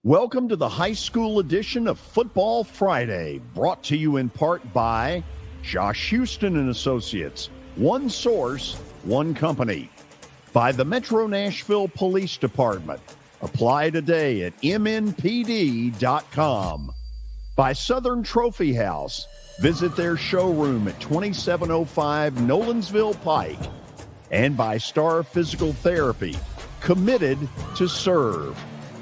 Welcome to the high school edition of Football Friday, brought to you in part by Josh Houston and Associates, one source, one company. By the Metro Nashville Police Department. Apply today at MNPD.com. By Southern Trophy House. Visit their showroom at 2705 Nolensville Pike. And by Star Physical Therapy, committed to serve.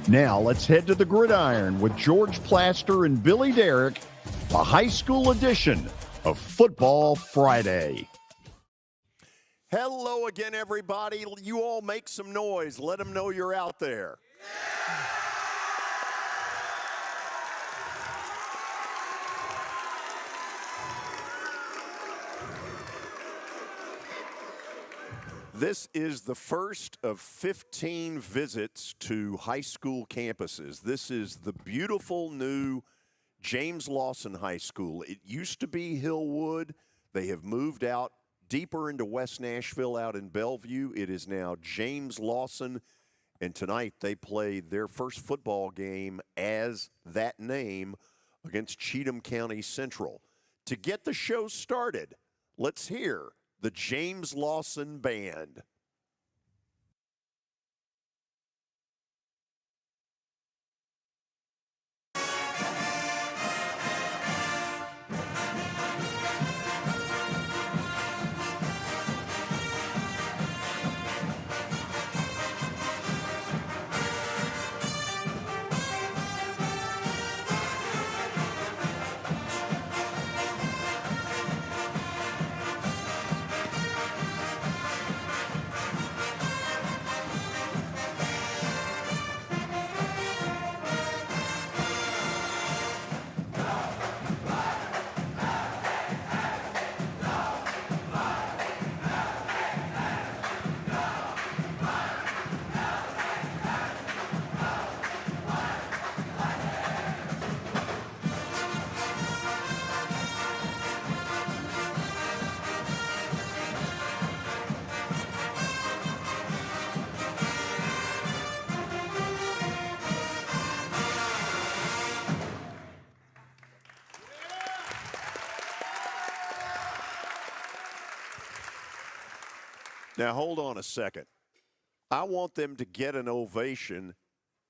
Now let's head to the gridiron with George Plaster and Billy Derrick, a high school edition of Football Friday. Hello again, everybody. You all make some noise. Let them know you're out there. This is the first of 15 visits to high school campuses. This is the beautiful new James Lawson High School. It used to be Hillwood. They have moved out deeper into West Nashville out in Bellevue. It is now James Lawson, and tonight they play their first football game as that name against Cheatham County Central. To get the show started, let's hear the James Lawson Band. Now, hold on a second. I want them to get an ovation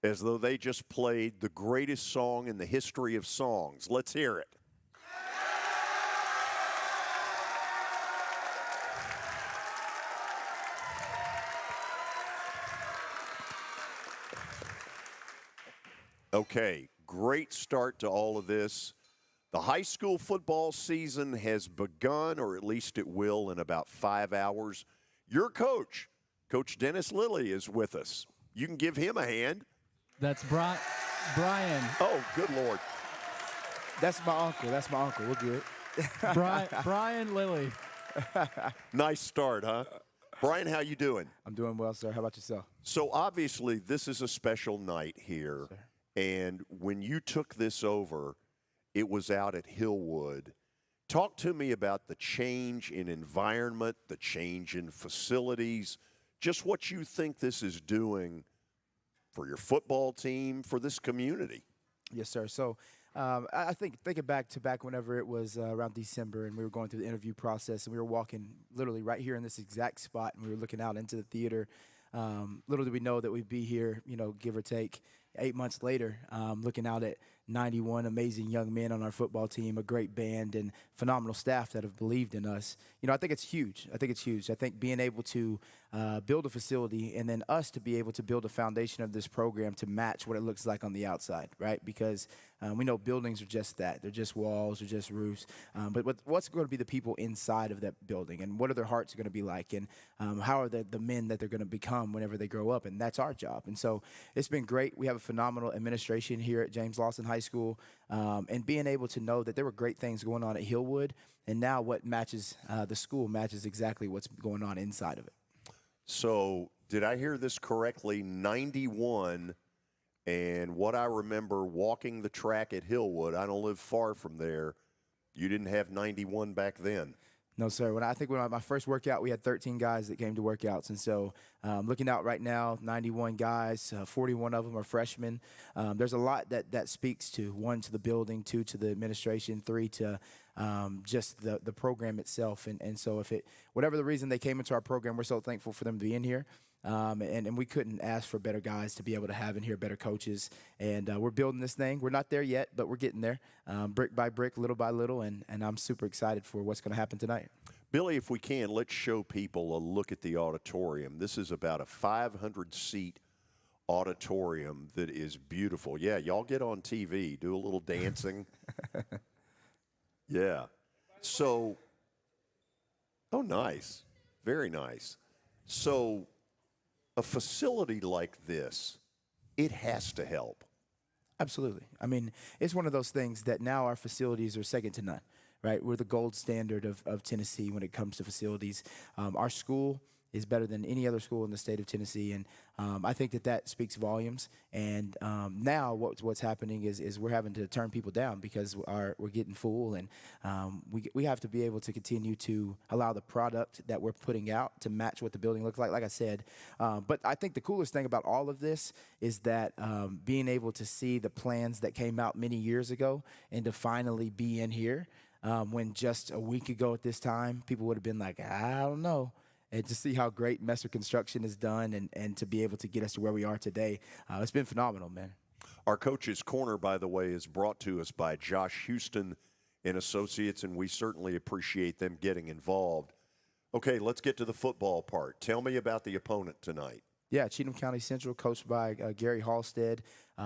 as though they just played the greatest song in the history of songs. Let's hear it. Okay, great start to all of this. The high school football season has begun, or at least it will in about 5 hours. Your coach, Coach Dennis Lilly, is with us. You can give him a hand. That's Brian. Oh, good Lord. That's my uncle. We're good. Brian Lilly. Nice start, huh? Brian, how you doing? I'm doing well, sir. How about yourself? So obviously this is a special night here. Sir. And when you took this over, it was out at Hillwood. Talk to me about the change in environment, the change in facilities, just what you think this is doing for your football team, for this community. Yes, sir. So I think thinking back whenever it was around December and we were going through the interview process and we were walking literally right here in this exact spot and we were looking out into the theater. Little did we know that we'd be here, give or take 8 months later, looking out at 91 amazing young men on our football team, a great band, and phenomenal staff that have believed in us. I think it's huge. I think being able to build a facility and then us to be able to build a foundation of this program to match what it looks like on the outside, right? Because we know buildings are just that. They're just walls, they're just roofs. But what's going to be the people inside of that building, and what are their hearts going to be like, and how are the men that they're going to become whenever they grow up? And that's our job. And so it's been great. We have a phenomenal administration here at James Lawson High School, and being able to know that there were great things going on at Hillwood, and now what matches the school matches exactly what's going on inside of it. So did I hear this correctly? 91, and what I remember walking the track at Hillwood, I don't live far from there, you didn't have 91 back then. No, sir. I think when my first workout, we had 13 guys that came to workouts. And so looking out right now, 91 guys, 41 of them are freshmen. There's a lot that speaks to, 1, to the building, 2, to the administration, 3, to just the program itself. And so whatever the reason they came into our program, we're so thankful for them to be in here. And we couldn't ask for better guys to be able to have in here, better coaches. And we're building this thing. We're not there yet, but we're getting there, brick by brick, little by little. And I'm super excited for what's going to happen tonight. Billy, if we can, let's show people a look at the auditorium. This is about a 500-seat auditorium that is beautiful. Yeah, y'all get on TV, do a little dancing. Yeah. So, oh, nice. Very nice. So, a facility like this, it has to help. Absolutely. I mean, it's one of those things that now our facilities are second to none, right? We're the gold standard of Tennessee when it comes to facilities. Our school is better than any other school in the state of Tennessee, and I think that speaks volumes. And now what's happening is we're having to turn people down because we're getting full, and we have to be able to continue to allow the product that we're putting out to match what the building looks like I said. But I think the coolest thing about all of this is that being able to see the plans that came out many years ago and to finally be in here when just a week ago at this time, people would have been like, I don't know. And to see how great Messer Construction has done and to be able to get us to where we are today, it's been phenomenal, man. Our Coach's Corner, by the way, is brought to us by Josh Houston and Associates, and we certainly appreciate them getting involved. Okay, let's get to the football part. Tell me about the opponent tonight. Yeah, Cheatham County Central, coached by Gary Halstead.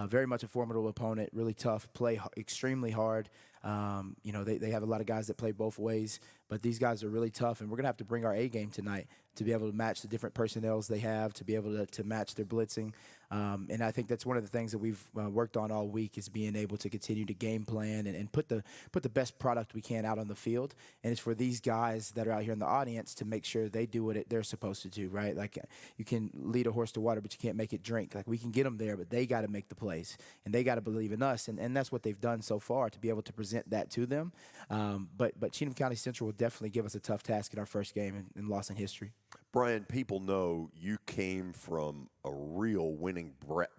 Very much a formidable opponent, really tough, play extremely hard. They have a lot of guys that play both ways, but these guys are really tough, and we're going to have to bring our A game tonight to be able to match the different personnels they have, to be able to match their blitzing. And I think that's one of the things that we've worked on all week is being able to continue to game plan and put the best product we can out on the field. And it's for these guys that are out here in the audience to make sure they do what they're supposed to do, right? Like you can lead a horse to water, but you can't make it drink. Like we can get them there, but they got to make the plays, and they got to believe in us. And that's what they've done so far to be able to present that to them. But Cheatham County Central will definitely give us a tough task in our first game in Lawson history. Brian, people know you came from a real winning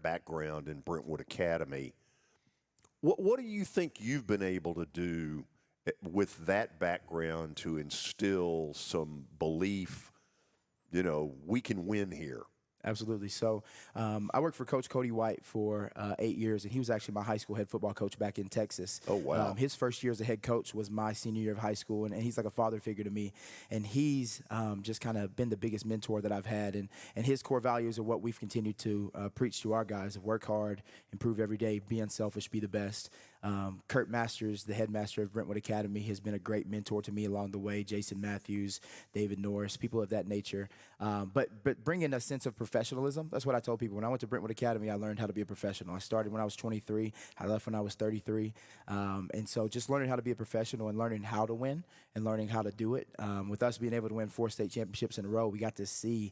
background in Brentwood Academy. What do you think you've been able to do with that background to instill some belief, we can win here? Absolutely. So I worked for Coach Cody White for 8 years, and he was actually my high school head football coach back in Texas. Oh, wow. His first year as a head coach was my senior year of high school, and he's like a father figure to me. And he's just kind of been the biggest mentor that I've had. And his core values are what we've continued to preach to our guys: work hard, improve every day, be unselfish, be the best. Kurt Masters, the headmaster of Brentwood Academy, has been a great mentor to me along the way. Jason Matthews, David Norris, people of that nature. But bringing a sense of professionalism, that's what I told people. When I went to Brentwood Academy, I learned how to be a professional. I started when I was 23. I left when I was 33. And so just learning how to be a professional and learning how to win and learning how to do it. With us being able to win 4 state championships in a row, we got to see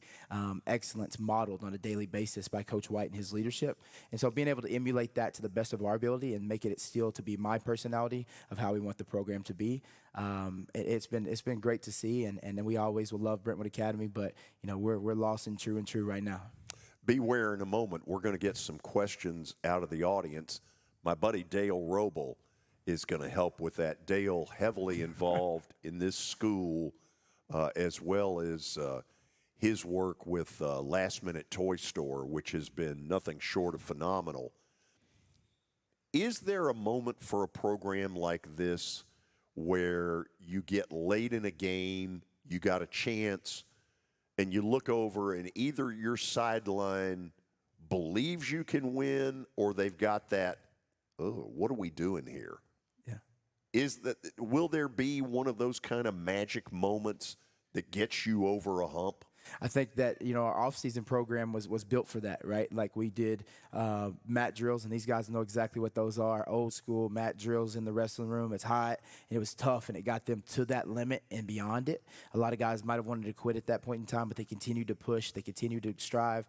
excellence modeled on a daily basis by Coach White and his leadership. And so being able to emulate that to the best of our ability and make it still to be my personality of how we want the program to be. It's been great to see, and we always will love Brentwood Academy, but we're Lawson true and true right now. Beware, in a moment, we're going to get some questions out of the audience. My buddy Dale Roble is going to help with that. Dale, heavily involved in this school, as well as his work with Last Minute Toy Store, which has been nothing short of phenomenal. Is there a moment for a program like this where you get late in a game, you got a chance, and you look over and either your sideline believes you can win or they've got that, oh, what are we doing here? Yeah. Will there be one of those kind of magic moments that gets you over a hump? I think that, our off-season program was built for that, right? Like we did mat drills, and these guys know exactly what those are. Old school mat drills in the wrestling room. It's hot, and it was tough, and it got them to that limit and beyond it. A lot of guys might have wanted to quit at that point in time, but they continued to push. They continued to strive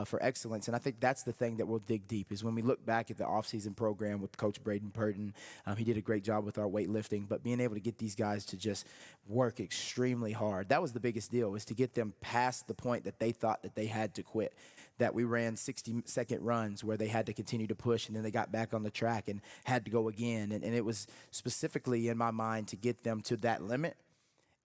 for excellence, and I think that's the thing that we'll dig deep is when we look back at the off-season program with Coach Braden Purton. He did a great job with our weightlifting, but being able to get these guys to just work extremely hard, that was the biggest deal, was to get them past the point that they thought that they had to quit, that we ran 60-second runs where they had to continue to push, and then they got back on the track and had to go again. And it was specifically in my mind to get them to that limit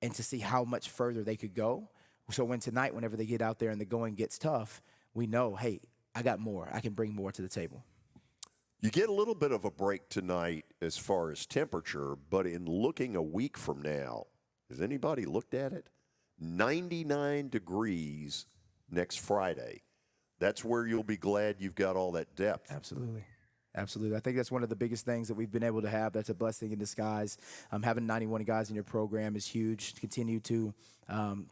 and to see how much further they could go. So tonight, whenever they get out there and the going gets tough, we know, hey, I got more. I can bring more to the table. You get a little bit of a break tonight as far as temperature, but in looking a week from now, has anybody looked at it? 99 degrees next Friday. That's where you'll be glad you've got all that depth. Absolutely. Absolutely. I think that's one of the biggest things that we've been able to have. That's a blessing in disguise. Having 91 guys in your program is huge. Continue to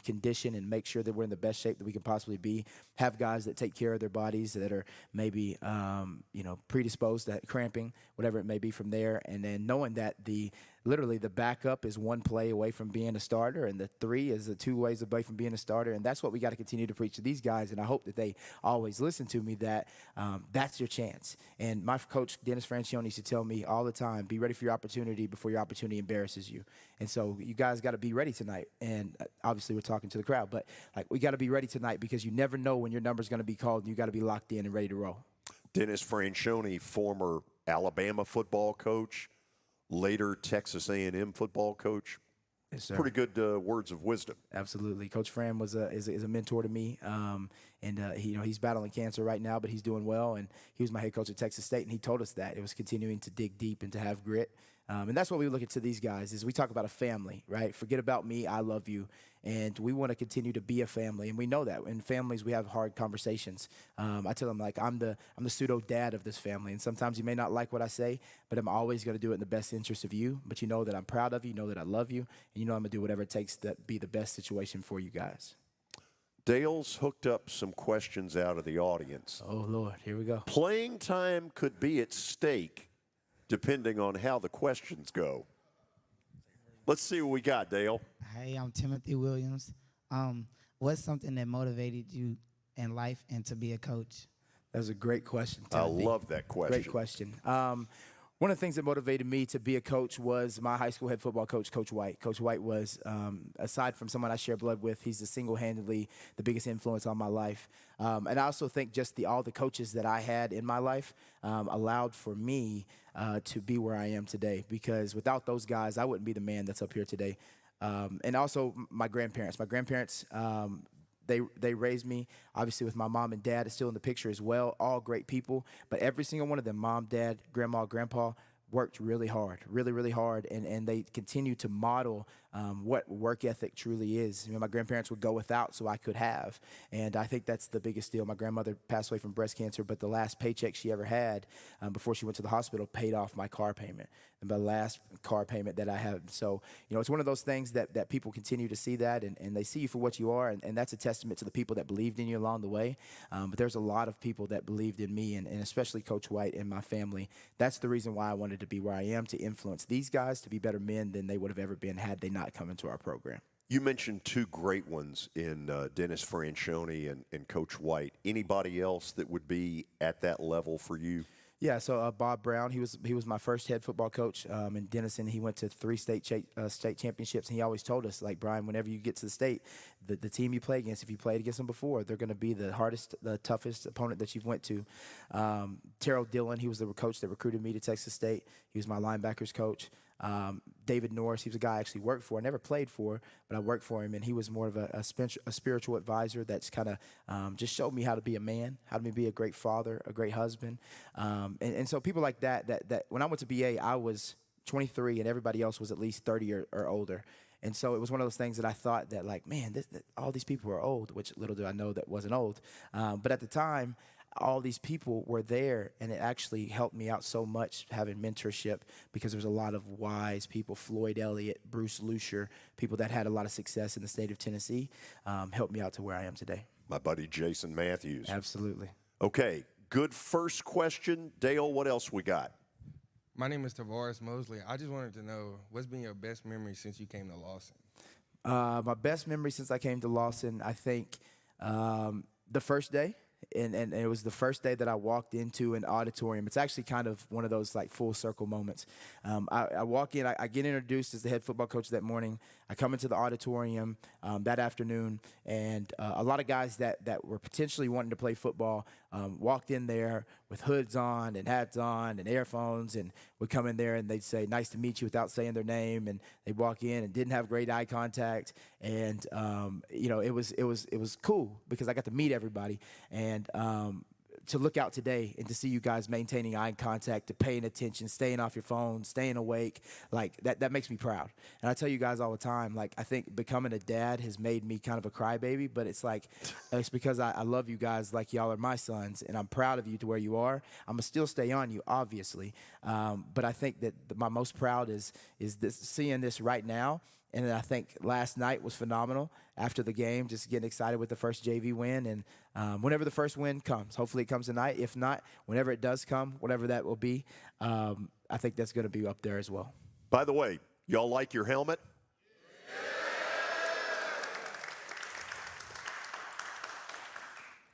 condition and make sure that we're in the best shape that we can possibly be. Have guys that take care of their bodies that are maybe, predisposed to cramping, whatever it may be from there. And then knowing that literally the backup is one play away from being a starter, and the 3 is the 2 ways away from being a starter. And that's what we got to continue to preach to these guys. And I hope that they always listen to me, that that's your chance. And my coach, Dennis Franchione, used to tell me all the time, be ready for your opportunity before your opportunity embarrasses you. And so you guys got to be ready tonight. And obviously we're talking to the crowd, but we got to be ready tonight because you never know when your number's going to be called, and you got to be locked in and ready to roll. Dennis Franchione, former Alabama football coach, later Texas A&M football coach. Yes, sir. Pretty good words of wisdom. Absolutely. Coach Fran is a mentor to me, he's battling cancer right now, but he's doing well. And he was my head coach at Texas State, and he told us that it was continuing to dig deep and to have grit. And that's what we look at to these guys is we talk about a family, right? Forget about me, I love you. And we want to continue to be a family, and we know that. In families, we have hard conversations. I tell them, I'm the pseudo dad of this family, and sometimes you may not like what I say, but I'm always going to do it in the best interest of you. But you know that I'm proud of you, you know that I love you, and you know I'm going to do whatever it takes to be the best situation for you guys. Dale's hooked up some questions out of the audience. Oh, Lord, here we go. Playing time could be at stake depending on how the questions go. Let's see what we got, Dale. Hey, I'm Timothy Williams. What's something that motivated you in life and to be a coach? That was a great question, I Timothy. love that question. Great question. One of the things that motivated me to be a coach was my high school head football coach, Coach White. Coach White was, aside from someone I share blood with, he's single-handedly the biggest influence on my life. And I also think just all the coaches that I had in my life allowed for me to be where I am today, because without those guys, I wouldn't be the man that's up here today. And also my grandparents. My grandparents, they raised me, obviously, with my mom and dad is still in the picture as well, all great people. But every single one of them, mom, dad, grandma, grandpa, worked really hard, really, really hard, and they continue to model what work ethic truly is. My grandparents would go without so I could have, and I think that's the biggest deal. My grandmother passed away from breast cancer, but the last paycheck she ever had before she went to the hospital paid off my car payment, and the last car payment that I have. So, it's one of those things that people continue to see that, and they see you for what you are, and that's a testament to the people that believed in you along the way. But there's a lot of people that believed in me, and especially Coach White and my family. That's the reason why I wanted to be where I am, to influence these guys to be better men than they would have ever been had they not come into our program. You mentioned 2 great ones in Dennis Franchione and Coach White. Anybody else that would be at that level for you? Yeah, so Bob Brown, he was my first head football coach in Denison. He went to 3 state championships, and he always told us, Brian, whenever you get to the state, the team you play against, if you played against them before, they're going to be the hardest, the toughest opponent that you've went to. Terrell Dillon, he was the coach that recruited me to Texas State. He was my linebackers coach. David Norris, he was a guy I actually worked for. I never played for, but I worked for him, and he was more of a spiritual advisor that's kind of just showed me how to be a man, how to be a great father, a great husband. And so people like that when I went to BA, I was 23, and everybody else was at least 30 or older. And so it was one of those things that I thought that, man, all these people are old, which little do I know that wasn't old. But at the time, all these people were there, and it actually helped me out so much having mentorship, because there was a lot of wise people, Floyd Elliott, Bruce Lucier, people that had a lot of success in the state of Tennessee, helped me out to where I am today. My buddy Jason Matthews. Absolutely. Okay, good first question. Dale, what else we got? My name is Tavares Mosley. I just wanted to know, what's been your best memory since you came to Lawson? My best memory since I came to Lawson, I think the first day. And it was the first day that I walked into an auditorium. It's actually kind of one of those like full circle moments. I walk in, I get introduced as the head football coach that morning. I come into the auditorium that afternoon, and a lot of guys that were potentially wanting to play football walked in there with hoods on and hats on and earphones, and would come in there and they'd say, "Nice to meet you," without saying their name, and they'd walk in and didn't have great eye contact, and it was cool because I got to meet everybody, and to look out today and to see you guys maintaining eye contact, to paying attention, staying off your phone, staying awake, like that makes me proud. And I tell you guys all the time, like, I think becoming a dad has made me kind of a crybaby, but it's like, it's because I love you guys like y'all are my sons, and I'm proud of you to where you are. I'm gonna still stay on you, obviously, but I think that my most proud is seeing this right now. And then I think last night was phenomenal after the game, just getting excited with the first JV win. And whenever the first win comes, hopefully it comes tonight. If not, whenever it does come, whatever that will be, I think that's going to be up there as well. By the way, y'all like your helmet?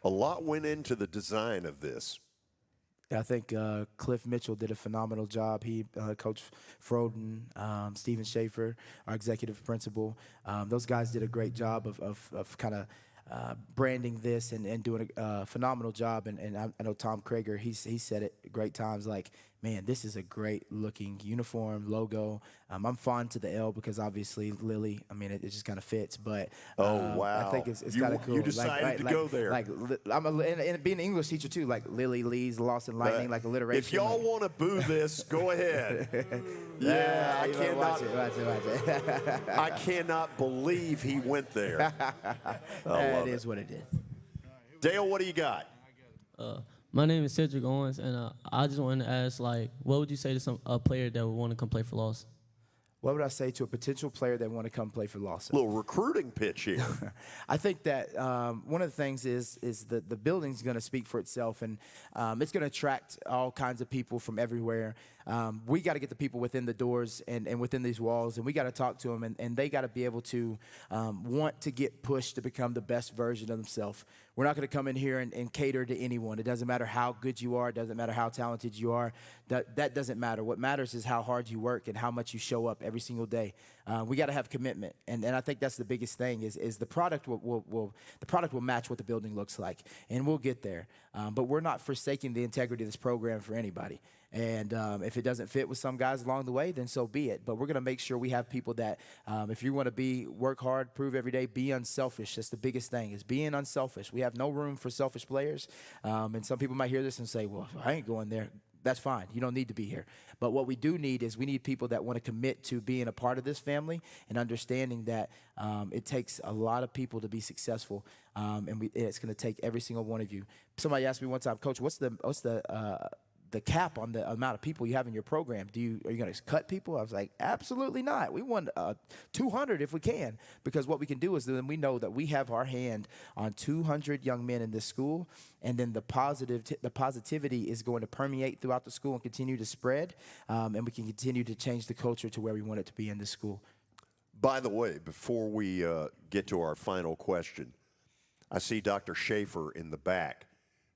A lot went into the design of this. I think Cliff Mitchell did a phenomenal job. He, Coach Froden, Stephen Schaefer, our executive principal, those guys did a great job of kind of branding this and doing a phenomenal job. And I know Tom Krager, he said it great times, like, man, this is a great looking uniform, logo. I'm fond to the L because obviously Lilly, I mean, it just kind of fits. But wow. I think it's kind of cool. You decided to go there. Like, and being an English teacher too, like Lilly Lee's Lawson Lightning, like alliteration. If y'all want to boo this, go ahead. Yeah, I cannot. Watch it. I cannot believe he went there. That is what it is. Dale, what do you got? My name is Cedric Owens, and I just wanted to ask, like, what would you say to a player that would want to come play for Lawson? What would I say to a potential player that want to come play for Lawson? Little recruiting pitch here. I think that one of the things is the building's going to speak for itself, and it's going to attract all kinds of people from everywhere. We got to get the people within the doors and within these walls, and we got to talk to them, and they got to be able to want to get pushed to become the best version of themselves. We're not going to come in here and cater to anyone. It doesn't matter how good you are. It doesn't matter how talented you are. That doesn't matter. What matters is how hard you work and how much you show up every single day. We got to have commitment, and I think that's the biggest thing is the product will match what the building looks like, and we'll get there. But we're not forsaking the integrity of this program for anybody. And if it doesn't fit with some guys along the way, then so be it. But we're going to make sure we have people that, if you want to work hard, prove every day, be unselfish. That's the biggest thing, is being unselfish. We have no room for selfish players. And some people might hear this and say, well, I ain't going there. That's fine. You don't need to be here. But what we do need is we need people that want to commit to being a part of this family and understanding that it takes a lot of people to be successful, and it's going to take every single one of you. Somebody asked me one time, Coach, what's the cap on the amount of people you have in your program? Are you going to cut people? I was like, absolutely not. We want 200 if we can, because what we can do is then we know that we have our hand on 200 young men in this school, and then the positivity is going to permeate throughout the school and continue to spread, and we can continue to change the culture to where we want it to be in this school. By the way, before we get to our final question, I see Dr. Schaefer in the back.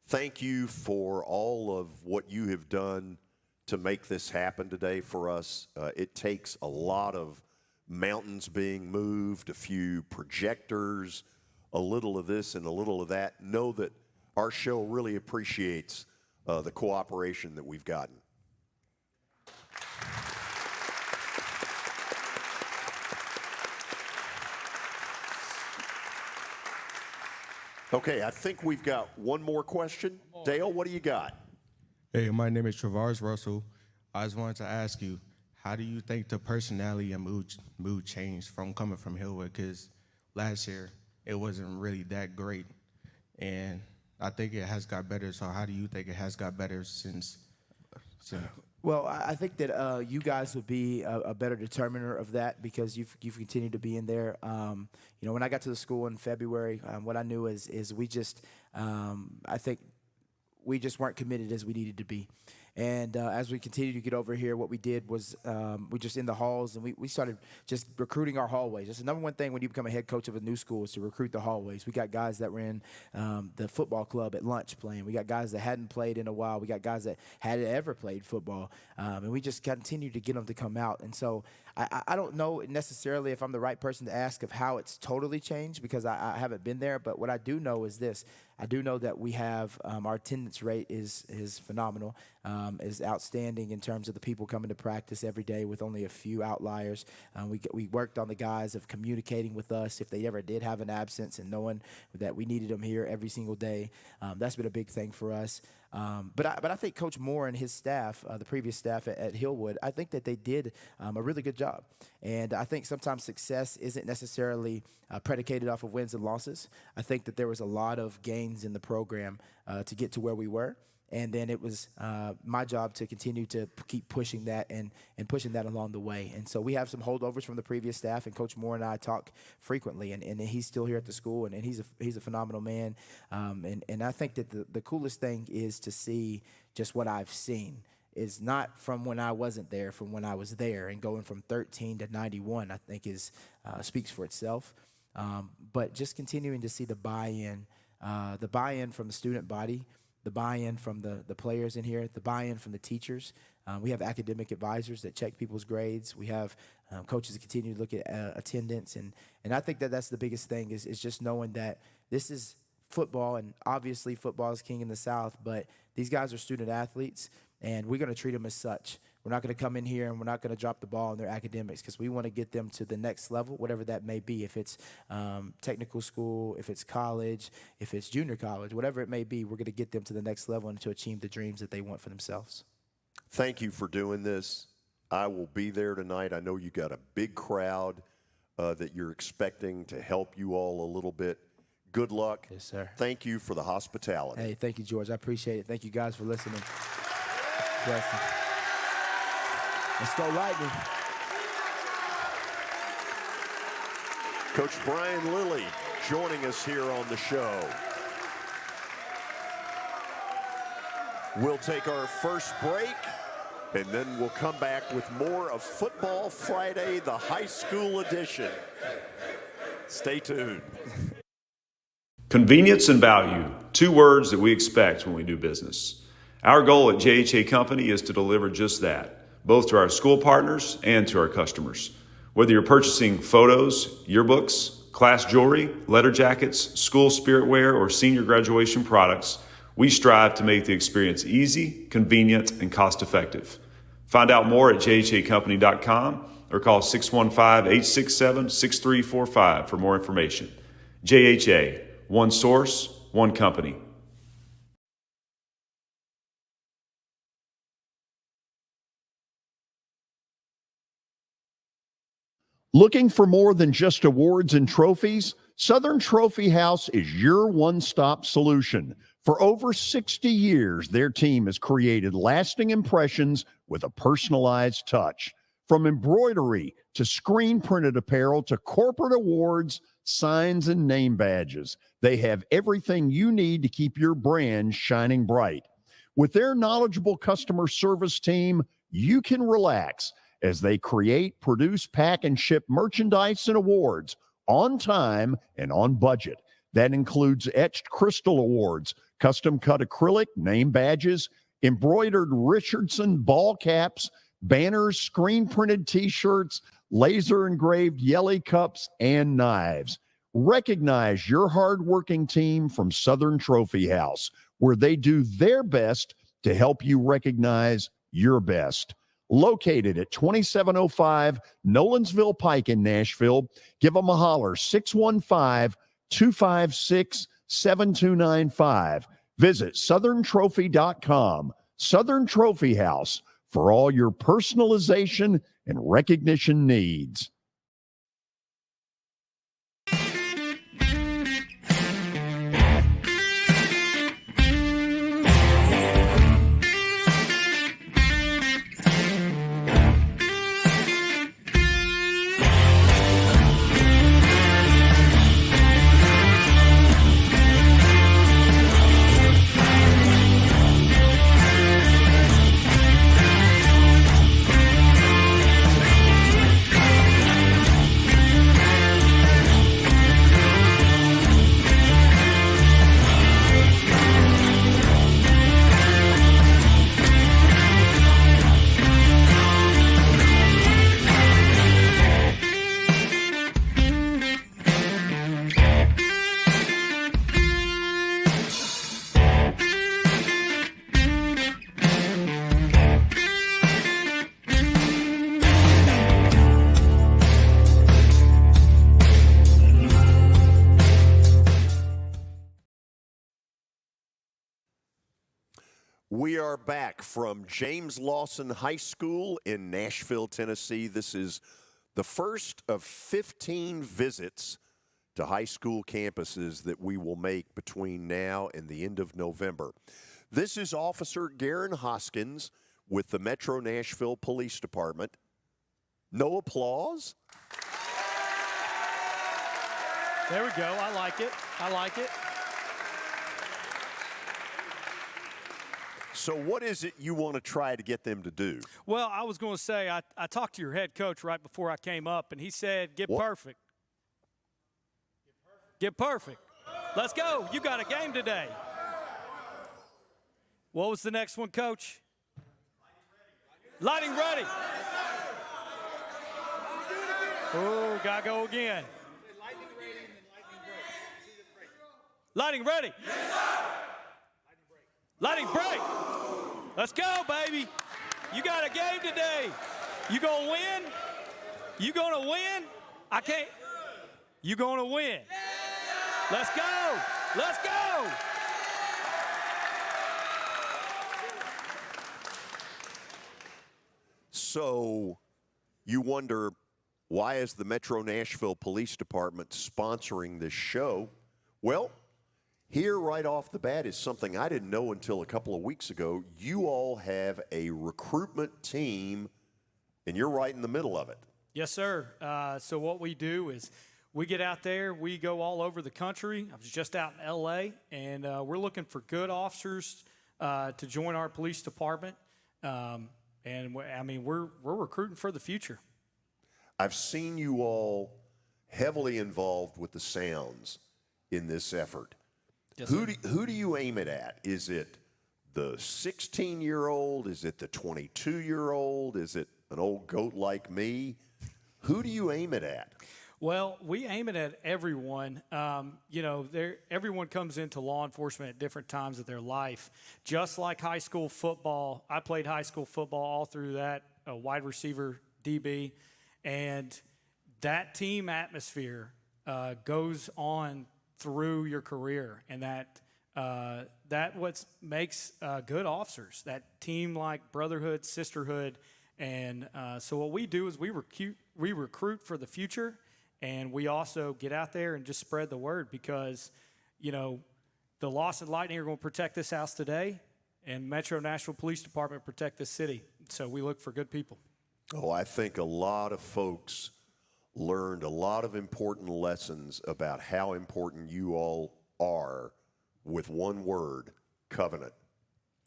Thank you for all of what you have done to make this happen today for us. It takes a lot of mountains being moved, a few projectors, a little of this and a little of that. Know that our show really appreciates the cooperation that we've gotten. Okay, I think we've got one more question. Dale, what do you got? Hey, my name is Travars Russell. I just wanted to ask you, how do you think the personality and mood changed from coming from Hillwood? Because last year, it wasn't really that great. And I think it has got better. So how do you think it has got better since Well, I think that you guys would be a better determiner of that because you've continued to be in there. When I got to the school in February, what I knew is we just I think we just weren't committed as we needed to be. And as we continued to get over here, what we did was we just in the halls, and we started just recruiting our hallways. That's the number one thing when you become a head coach of a new school is to recruit the hallways. We got guys that were in the football club at lunch playing. We got guys that hadn't played in a while. We got guys that hadn't ever played football. And we just continued to get them to come out. And so I don't know necessarily if I'm the right person to ask of how it's totally changed because I haven't been there. But what I do know is this. I do know that we have our attendance rate is phenomenal, is outstanding in terms of the people coming to practice every day with only a few outliers. We worked on the guys of communicating with us if they ever did have an absence and knowing that we needed them here every single day. That's been a big thing for us. But I think Coach Moore and his staff, the previous staff at Hillwood, I think that they did a really good job. And I think sometimes success isn't necessarily predicated off of wins and losses. I think that there was a lot of gains in the program to get to where we were. And then it was my job to continue to keep pushing that and pushing that along the way. And so we have some holdovers from the previous staff, and Coach Moore and I talk frequently. And he's still here at the school, and he's a phenomenal man. And I think that the coolest thing is to see just what I've seen is not from when I wasn't there, from when I was there, and going from 13 to 91. I think speaks for itself. But just continuing to see the buy-in from the student body. The buy-in from the players in here, the buy-in from the teachers. We have academic advisors that check people's grades. We have coaches that continue to look at attendance. And I think that that's the biggest thing is just knowing that this is football, and obviously football is king in the South, but these guys are student athletes, and we're going to treat them as such. We're not going to come in here and we're not going to drop the ball in their academics because we want to get them to the next level, whatever that may be. If it's technical school, if it's college, if it's junior college, whatever it may be, we're going to get them to the next level and to achieve the dreams that they want for themselves. Thank you for doing this. I will be there tonight. I know you got a big crowd that you're expecting to help you all a little bit. Good luck. Yes, sir. Thank you for the hospitality. Hey, thank you, George. I appreciate it. Thank you guys for listening. Blessing. Let's go Lightning. Coach Brian Lilly joining us here on the show. We'll take our first break, and then we'll come back with more of Football Friday, the high school edition. Stay tuned. Convenience and value, two words that we expect when we do business. Our goal at JHA Company is to deliver just that, both to our school partners and to our customers. Whether you're purchasing photos, yearbooks, class jewelry, letter jackets, school spirit wear, or senior graduation products, we strive to make the experience easy, convenient, and cost-effective. Find out more at jhacompany.com or call 615-867-6345 for more information. JHA, one source, one company. Looking for more than just awards and trophies? Southern Trophy House is your one-stop solution. For over 60 years, their team has created lasting impressions with a personalized touch. From embroidery to screen-printed apparel to corporate awards, signs, and name badges, they have everything you need to keep your brand shining bright. With their knowledgeable customer service team, you can relax as they create, produce, pack, and ship merchandise and awards on time and on budget. That includes etched crystal awards, custom-cut acrylic name badges, embroidered Richardson ball caps, banners, screen-printed T-shirts, laser-engraved Yelly cups, and knives. Recognize your hard-working team from Southern Trophy House, where they do their best to help you recognize your best. Located at 2705 Nolensville Pike in Nashville, give them a holler, 615-256-7295. Visit southerntrophy.com. Southern Trophy House, for all your personalization and recognition needs. We are back from James Lawson High School in Nashville, Tennessee. This is the first of 15 visits to high school campuses that we will make between now and the end of November. This is Officer Garren Hoskins with the Metro Nashville Police Department. No applause? There we go. I like it. I like it. So what is it you want to try to get them to do? Well, I was going to say, I talked to your head coach right before I came up, and he said, get perfect. Get perfect. Let's go. You got a game today. What was the next one, Coach? Lighting ready. Oh, got to go again. Lighting ready. Yes, sir. Lighting break. Let's go, baby. You got a game today. You gonna win? You gonna win? I can't. You gonna win? Let's go. Let's go. So you wonder, why is the Metro Nashville Police Department sponsoring this show? Well, here right off the bat is something I didn't know until a couple of weeks ago. You all have a recruitment team, and you're right in the middle of it. Yes, sir. So what we do is we get out there. We go all over the country. I was just out in L.A., and we're looking for good officers to join our police department. We're recruiting for the future. I've seen you all heavily involved with the sounds in this effort. Yes, who do you aim it at? Is it the 16-year-old? Is it the 22-year-old? Is it an old goat like me? Who do you aim it at? Well, we aim it at everyone. Everyone comes into law enforcement at different times of their life. Just like high school football, I played high school football all through that, wide receiver, DB, and that team atmosphere goes on through your career, and that what makes good officers, that team-like brotherhood, sisterhood, and so what we do is we recruit for the future, and we also get out there and just spread the word, because the Lawson Lightning are going to protect this house today, and Metro Nashville Police Department protect this city. So we look for good people. Oh, I think a lot of folks learned a lot of important lessons about how important you all are with one word: covenant.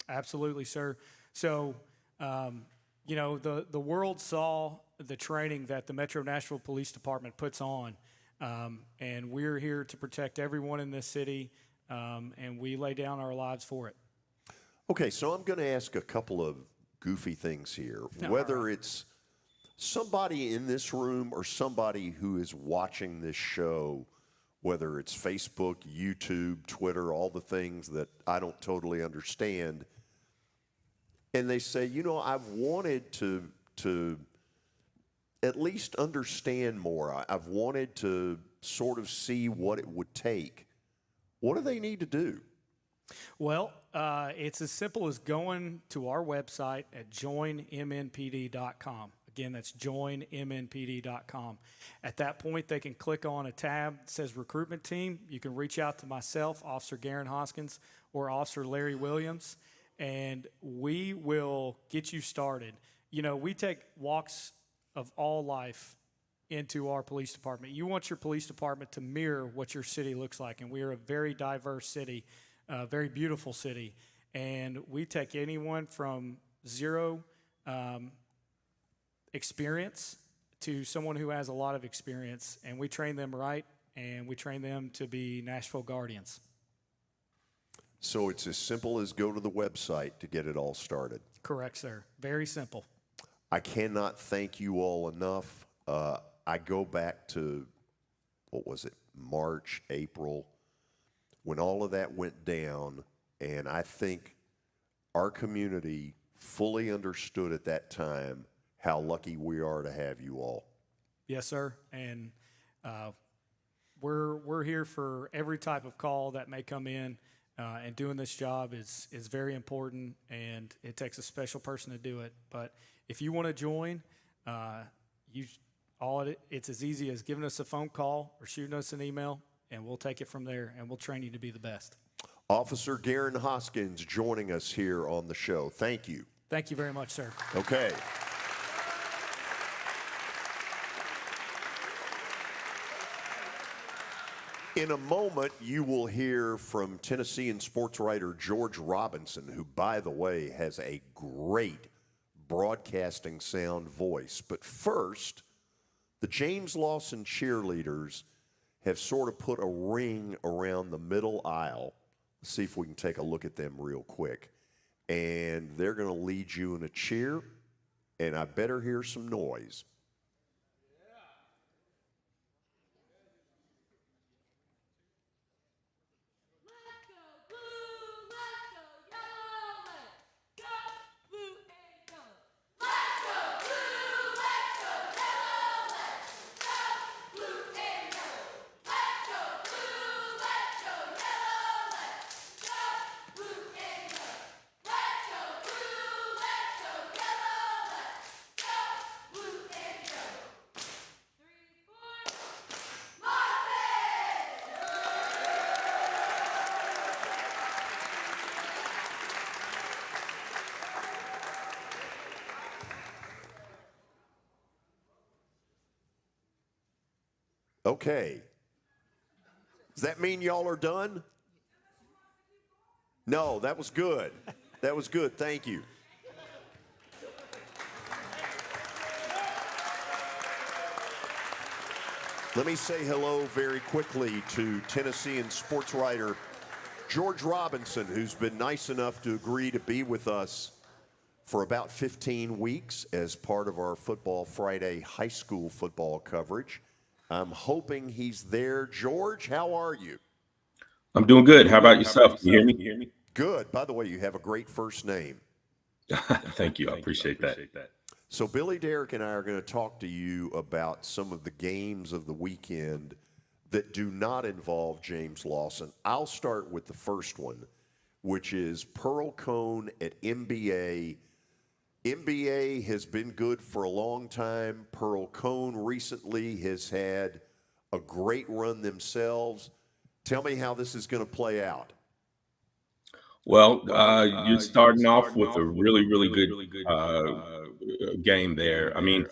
Absolutely, sir. So, the world saw the training that the Metro Nashville Police Department puts on, and we're here to protect everyone in this city, and we lay down our lives for it. Okay, so I'm going to ask a couple of goofy things here. Whether it's somebody in this room or somebody who is watching this show, whether it's Facebook, YouTube, Twitter, all the things that I don't totally understand, and they say, I've wanted to at least understand more. I've wanted to sort of see what it would take. What do they need to do? Well, it's as simple as going to our website at joinmnpd.com. Again, that's joinmnpd.com. At that point, they can click on a tab that says Recruitment Team. You can reach out to myself, Officer Garren Hoskins, or Officer Larry Williams, and we will get you started. We take walks of all life into our police department. You want your police department to mirror what your city looks like, and we are a very diverse city, a very beautiful city, and we take anyone from zero experience to someone who has a lot of experience, and we train them right, and we train them to be Nashville Guardians. So it's as simple as go to the website to get it all started. Correct, sir. Very simple. I cannot thank you all enough. I go back to, March, April, when all of that went down, and I think our community fully understood at that time how lucky we are to have you all. Yes, sir. And we're here for every type of call that may come in. and doing this job is very important, and it takes a special person to do it. But if you want to join, it's as easy as giving us a phone call or shooting us an email, and we'll take it from there, and we'll train you to be the best. Officer Garren Hoskins joining us here on the show. Thank you. Thank you very much, sir. Okay. In a moment, you will hear from Tennessean sports writer George Robinson, who, by the way, has a great broadcasting sound voice. But first, the James Lawson cheerleaders have sort of put a ring around the middle aisle. Let's see if we can take a look at them real quick. And they're going to lead you in a cheer, and I better hear some noise. Okay. Does that mean y'all are done? No, that was good. That was good. Thank you. Let me say hello very quickly to Tennessean sports writer George Robinson, who's been nice enough to agree to be with us for about 15 weeks as part of our Football Friday high school football coverage. I'm hoping he's there. George, how are you? I'm doing good. How about yourself? Can you hear me? Good. By the way, you have a great first name. Thank you. I appreciate that. So Billy, Derek, and I are going to talk to you about some of the games of the weekend that do not involve James Lawson. I'll start with the first one, which is Pearl Cone at MBA. MBA has been good for a long time. Pearl Cone recently has had a great run themselves. Tell me how this is going to play out. Well, you're starting off with a really good game there. I mean,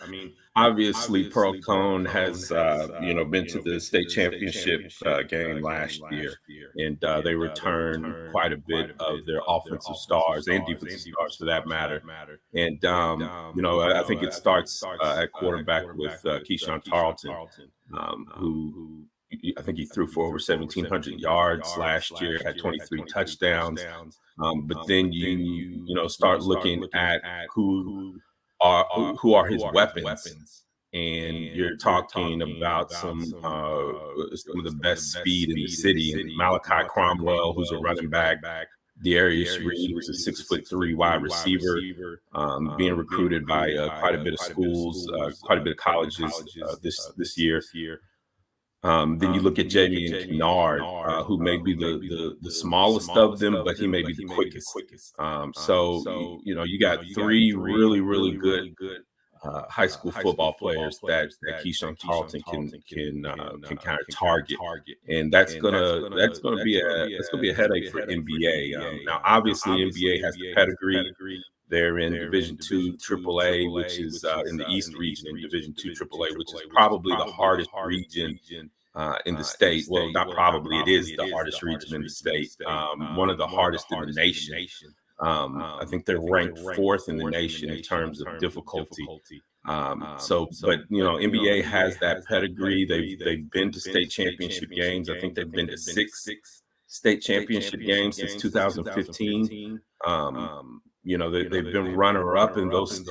obviously, Pearl Cone has, been to the state championship game last year, and they returned quite a bit of their offensive stars and defensive stars, for that matter. And, I think it starts at quarterback with Keyshawn Tarleton, who I think he threw for over 1,700 yards last year, had 23 touchdowns. But then you start looking at who are his weapons, and you're talking about some of the best speed in the city. And Malachi Cromwell, who's a running back, Darius Reed, who's a 6'3" wide receiver, being recruited by quite a bit of schools, quite a bit of colleges this year. Then you look at Jamie and Kennard, who may be the smallest of them, but he may be the quickest. So you got three really good high school football players that Keyshawn Tarleton can kind of target, and that's gonna be a headache for NBA. Now, obviously, NBA has the pedigree. They're in Division II AAA, which is in the East region, in Division II AAA, which is probably the hardest region in the state. Well, not probably, it is the hardest region in the state. One of the hardest in the nation. I think they're ranked 4th in the nation in terms of difficulty. But NBA has that pedigree. They've been to state championship games. I think they've been to 6 state championship games since 2015. They've been runner-up in those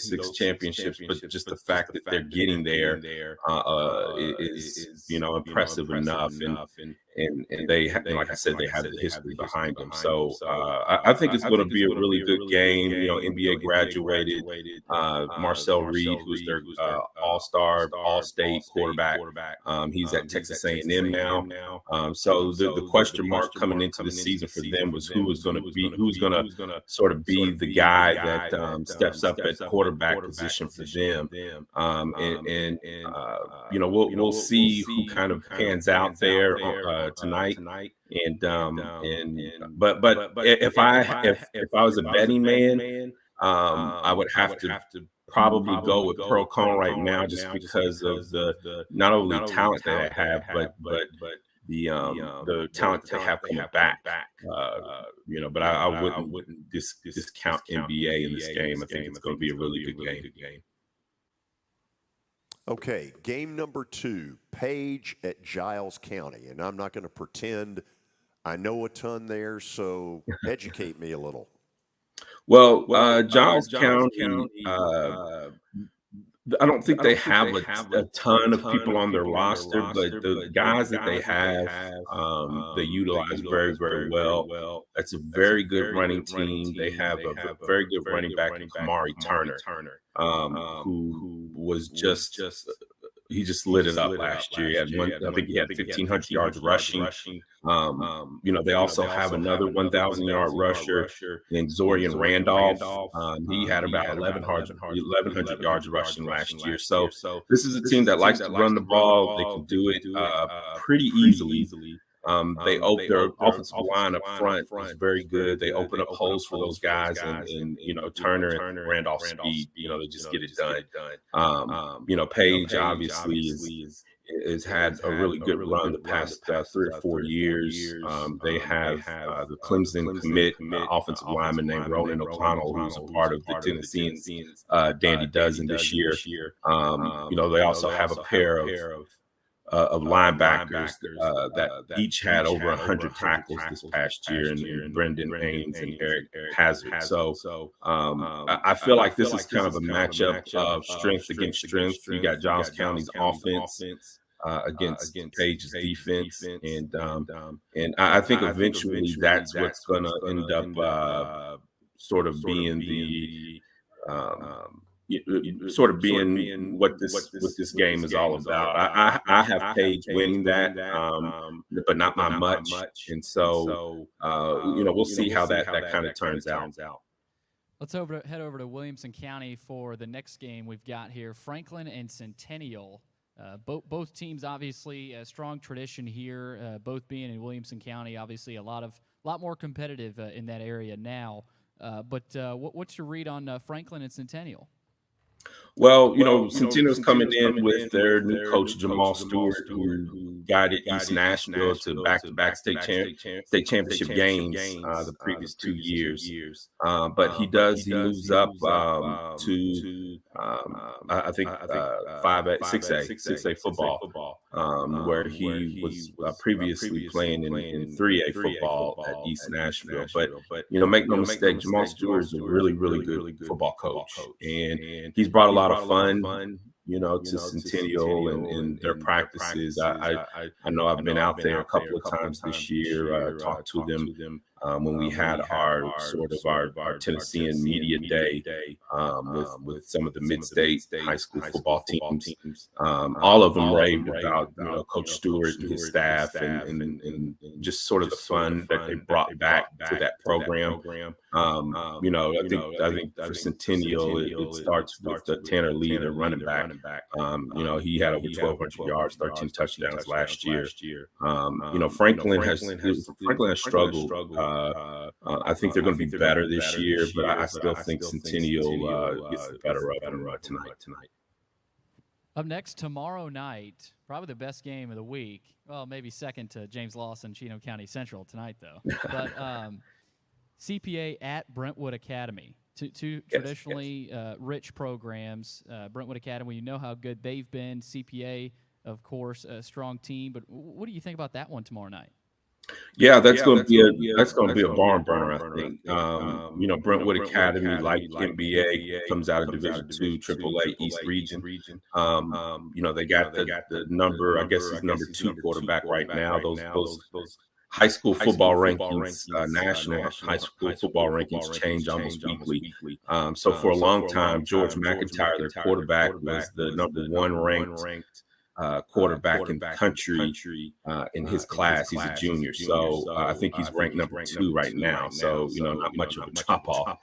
6 championships, but just the fact that they're getting there is impressive enough. And they, like I said, they have the history behind them. So I think it's going to be a really good game. NBA graduated Marcel Reed, who's their all-star, all-state quarterback. He's at Texas A&M now. So the question mark coming into the season for them was who's going to sort of be the guy that steps up at quarterback position for them. We'll see who kind of pans out there tonight. But if I was a betting man, I would have to probably go with Pearl Cone right now, just because of the not only talent that I have, but the talent they have coming back. But I wouldn't discount NBA in this game. I think it's going to be a really good game. Okay, game number 2, Page at Giles County. And I'm not going to pretend I know a ton there, so educate me a little. Well, Giles County, I don't think they have a ton of people on their roster, but the guys that they have, they utilize very, very well. That's a very good running team. They have a very good running back in Kamari Turner, who was just he just lit it up last year. I think he had 1,500 yards rushing. They also have another 1,000-yard rusher in Zorian Randolph. He had about 1,100 yards rushing last year. So this is a team that likes to run the ball. They can do it pretty easily. Their offensive line up front is very good. They open up holes for those guys, and Turner and Randolph speed. They just get it done. Page obviously has had a really good run the past 3 or 4 years. They have the Clemson commit offensive lineman named Ronan O'Connell, who's a part of the Tennessean's Dandy Dozen this year. They also have a pair of linebackers that each had over 100 tackles this past year, and Brendan Ames and Eric Hazard. So I feel like this is kind of a matchup of strength against strength. You got Giles County's offense against Page's defense, and I think eventually that's what's going to end up sort of being the what this game is all about. I have Page winning that, but not by much. And so we'll see how that kind of turns out. Let's head over to Williamson County for the next game we've got here. Franklin and Centennial. Both teams obviously a strong tradition here. Both being in Williamson County, obviously a lot more competitive in that area now. But what's your read on Franklin and Centennial? Well, Centennial's coming in with their new coach, Jamal Stewart, who guided East Nashville to back-to-back state championship games the previous 2 years. But he moves up to I think 6A football, where he was previously playing in 3A football at East Nashville. But make no mistake, Jamal Stewart is a really, really good football coach, and he's brought a lot of fun, to Centennial and their practices. I know I've been out there a couple of times this year, talked to them when we had our Tennessean media day with some of the mid-state high school football teams. All of them raved about Coach Stewart and his staff and just sort of the fun that they brought back to that program. I think for Centennial it starts with Tanner Lee, their running back. He had over 1,200 yards, 13 touchdowns last year. Franklin has struggled. I think they're going to be better this year, but I still think Centennial gets the better of them tonight. Up next tomorrow night, probably the best game of the week. Well, maybe second to James Lawson, Chino County Central tonight, though. But CPA at Brentwood Academy. Two traditionally rich programs. Brentwood Academy, you know how good they've been. CPA, of course, a strong team. But what do you think about that one tomorrow night? Yeah, that's going to be a barn burner, I think. Brentwood Academy, like NBA, comes out of Division II, AAA East Region. They got the number, I guess, he's number 2 quarterback right now. Those high school football rankings, national high school football rankings change almost weekly. So for a long time, George McIntyre, their quarterback, was the #1 ranked quarterback in the country in his class. He's a junior. So I think he's ranked #2 right now. So, not much of a drop off.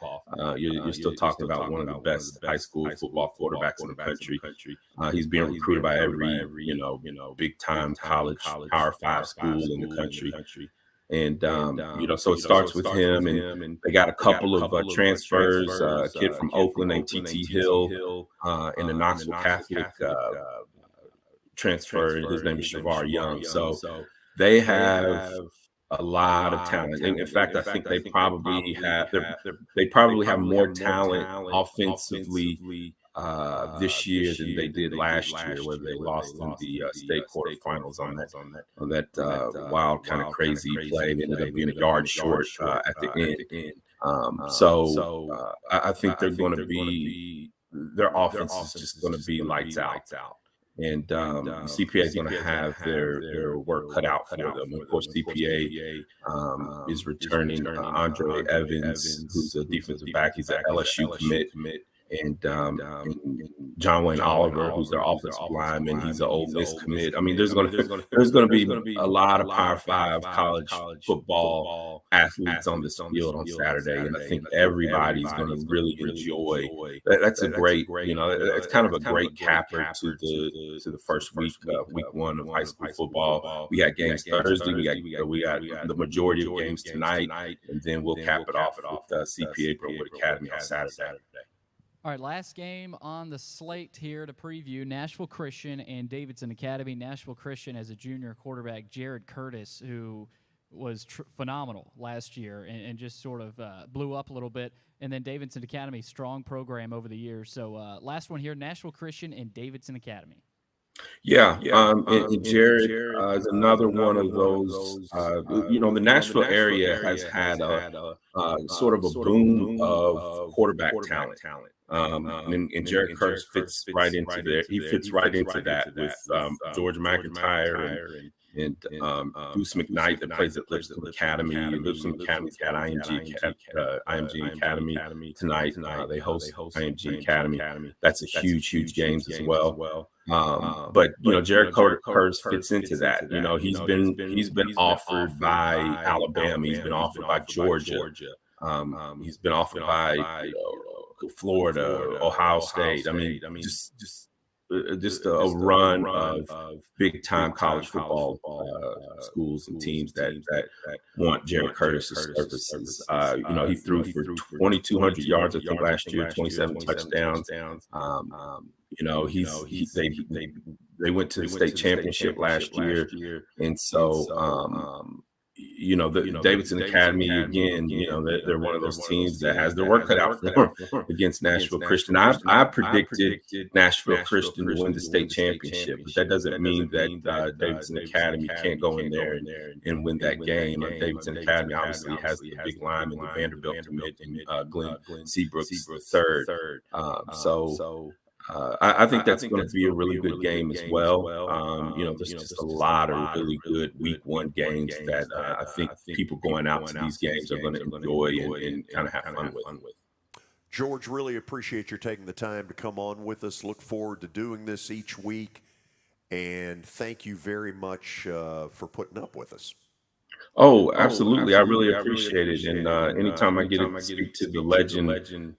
You're still talking about one of the best high school football quarterbacks in the country. He's being recruited by every, big time college, Power 5 school in the country. And, so it starts with him, and they got a couple of transfers, a kid from Oakland named T.T. Hill, and a Knoxville Catholic transfer, and his name is Shavar Young. So they have a lot of talent. And in fact, I think they probably have more talent offensively this year than they did last year, where they lost in the state quarterfinals on that wild kind of crazy play. They ended up being a yard short at the end. I think they're going to be, their offense is just going to be lights out. And CPA is going to have their work cut out for them. Of course, CPA is returning Andre Evans, who's a defensive back. He's an LSU commit. And John Wayne Oliver, who's their offensive lineman, he's an Ole Miss commit. I mean, there's going to be a lot of Power 5 college football athletes on this field on Saturday, and I think everybody's going to really enjoy. That's a great, it's kind of a great capper to the first week, week 1 of high school football. We got games Thursday. We got the majority of games tonight, and then we'll cap it off with CPA Brentwood Academy on Saturday. All right, last game on the slate here to preview, Nashville Christian and Davidson Academy. Nashville Christian has a junior quarterback, Jared Curtis, who was phenomenal last year and just sort of blew up a little bit. And then Davidson Academy, strong program over the years. So last one here, Nashville Christian and Davidson Academy. And Jared is another one of those. The Nashville area has had a sort of a boom of quarterback talent. And Jared Curtis fits right into there. He fits right into that with George McIntyre and Deuce McKnight that plays at Lipscomb Academy. Lipscomb Academy's got IMG Academy tonight. They host IMG Academy. That's a huge game as well. But Jared Curtis fits into that. He's been offered by Alabama. He's been offered by Georgia. He's been offered by Florida, Ohio State. I mean, just a run of big time college football schools and teams that want Jared Curtis's services. He threw for 2,200 yards I think last year, 27 touchdowns. They went to the state championship last year, and so the Davidson Academy, again, they're one of those teams that has their work cut out for them against Nashville Christian. I predicted Nashville Christian to win the state championship, but that doesn't mean that Davidson Academy can't go in there and win that game. Davidson Academy obviously has the big lineman, the Vanderbilt commit, and Glenn Seabrooks third. I think that's going to be a really good game as well. There's just a lot of really good week 1 games that I think people going out to these games are going to enjoy and kind of have fun with. George, really appreciate your taking the time to come on with us. Look forward to doing this each week. And thank you very much for putting up with us. Oh, absolutely. I really appreciate it. And anytime I get to speak to the legend,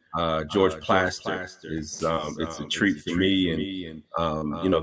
George Plaster, it's a treat for me. And,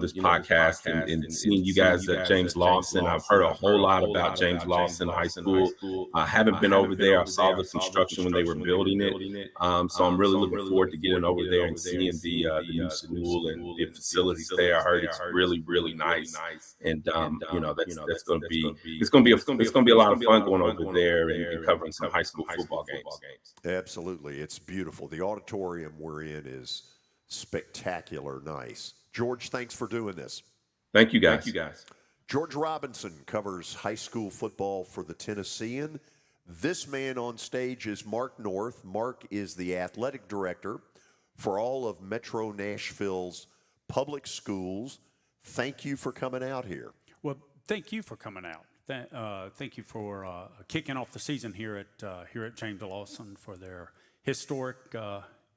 this podcast and seeing you guys at James Lawson. I've heard a whole lot about James Lawson High School. I haven't been over there. I saw the construction when they were building it. So I'm really looking forward to getting over there and seeing the new school and the facilities there. I heard it's really, really nice. And, that's going to be, it's going to be a lot of fun going over there and covering some high school football games. Absolutely. It's beautiful. The auditorium we're in is spectacular nice. George, thanks for doing this. Thank you, guys. George Robinson covers high school football for the Tennessean. This man on stage is Mark North. Mark is the athletic director for all of Metro Nashville's public schools. Thank you for coming out here. Well, thank you for coming out. Thank you for kicking off the season here at James Lawson for their historic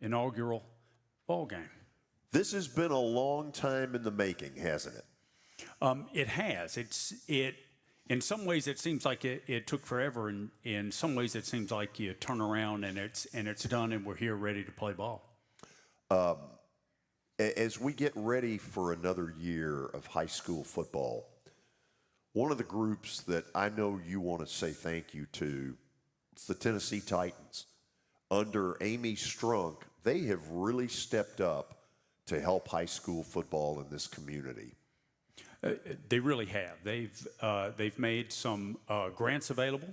inaugural ball game. This has been a long time in the making, hasn't it? It has. In some ways, it seems like it took forever, and in some ways, it seems like you turn around and it's done, and we're here ready to play ball. As we get ready for another year of high school football, one of the groups that I know you want to say thank you to is the Tennessee Titans. Under Amy Strunk, they have really stepped up to help high school football in this community. They really have. They've made some grants available.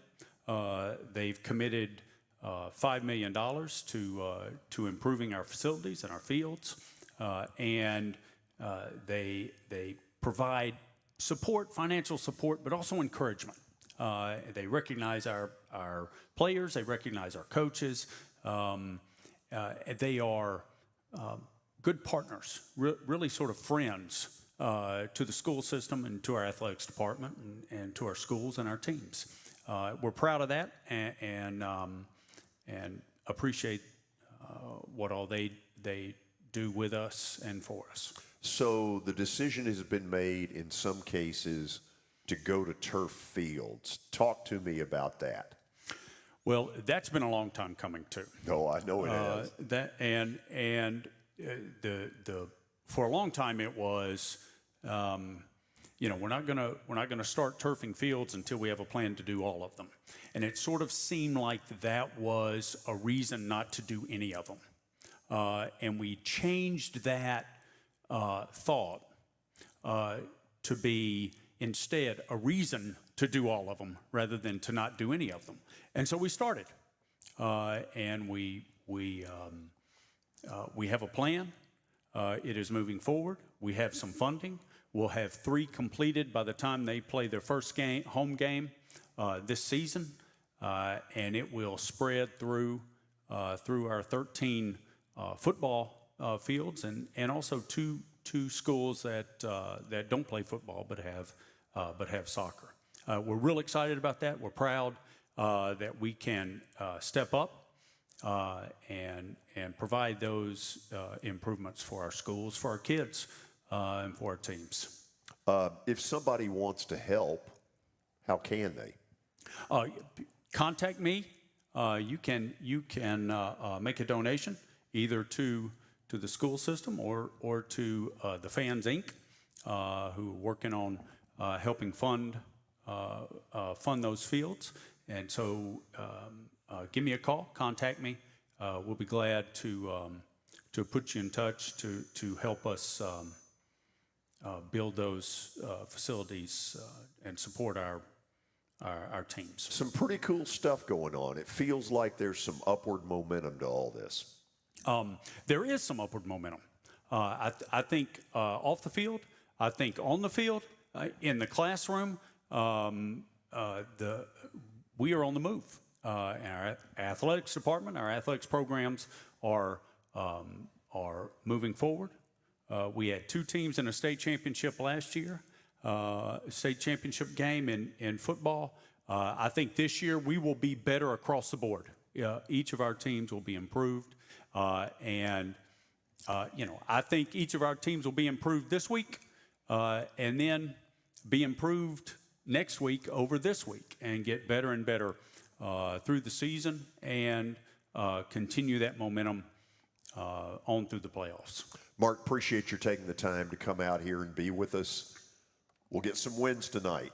They've committed $5 million to improving our facilities and our fields, and they provide support, financial support, but also encouragement. They recognize our players. They recognize our coaches. They are good partners, really sort of friends to the school system and to our athletics department and to our schools and our teams. We're proud of that and appreciate what all they do with us and for us. So the decision has been made in some cases to go to turf fields. Talk to me about that. Well, that's been a long time coming too. No, I know it has. For a long time it was, we're not gonna start turfing fields until we have a plan to do all of them, and it sort of seemed like that was a reason not to do any of them, and we changed that thought to be instead a reason to do all of them rather than to not do any of them. And so we started, and we have a plan. It is moving forward. We have some funding. We'll have 3 completed by the time they play their first home game this season, and it will spread through our 13 football fields and also two schools that don't play football but have soccer. We're real excited about that. We're proud that we can step up and provide those improvements for our schools, for our kids, and for our teams. If somebody wants to help, how can they? Contact me. You can make a donation either to the school system or to the Fans Inc., who are working on helping fund those fields. And so give me a call, contact me. We'll be glad to put you in touch to help us build those facilities and support our teams. Some pretty cool stuff going on. It feels like there's some upward momentum to all this. There is some upward momentum. I think off the field, I think on the field, in the classroom, we are on the move. Our athletics department, our athletics programs are moving forward. We had 2 teams in a state championship last year, state championship game in football. I think this year we will be better across the board. Each of our teams will be improved. I think each of our teams will be improved this week and then be improved next week over this week and get better and better through the season and continue that momentum on through the playoffs. Mark, appreciate your taking the time to come out here and be with us. We'll get some wins tonight.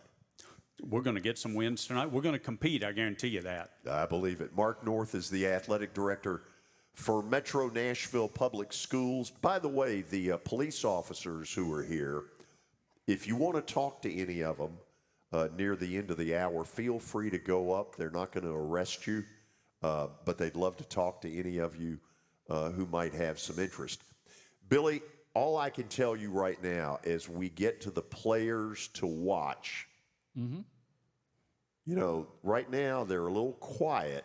We're going to get some wins tonight. We're going to compete, I guarantee you that. I believe it. Mark North is the athletic director for Metro Nashville Public Schools. By the way, the police officers who are here, if you want to talk to any of them near the end of the hour, feel free to go up. They're not going to arrest you, but they'd love to talk to any of you who might have some interest. Billy, all I can tell you right now as we get to the players to watch, right now they're a little quiet,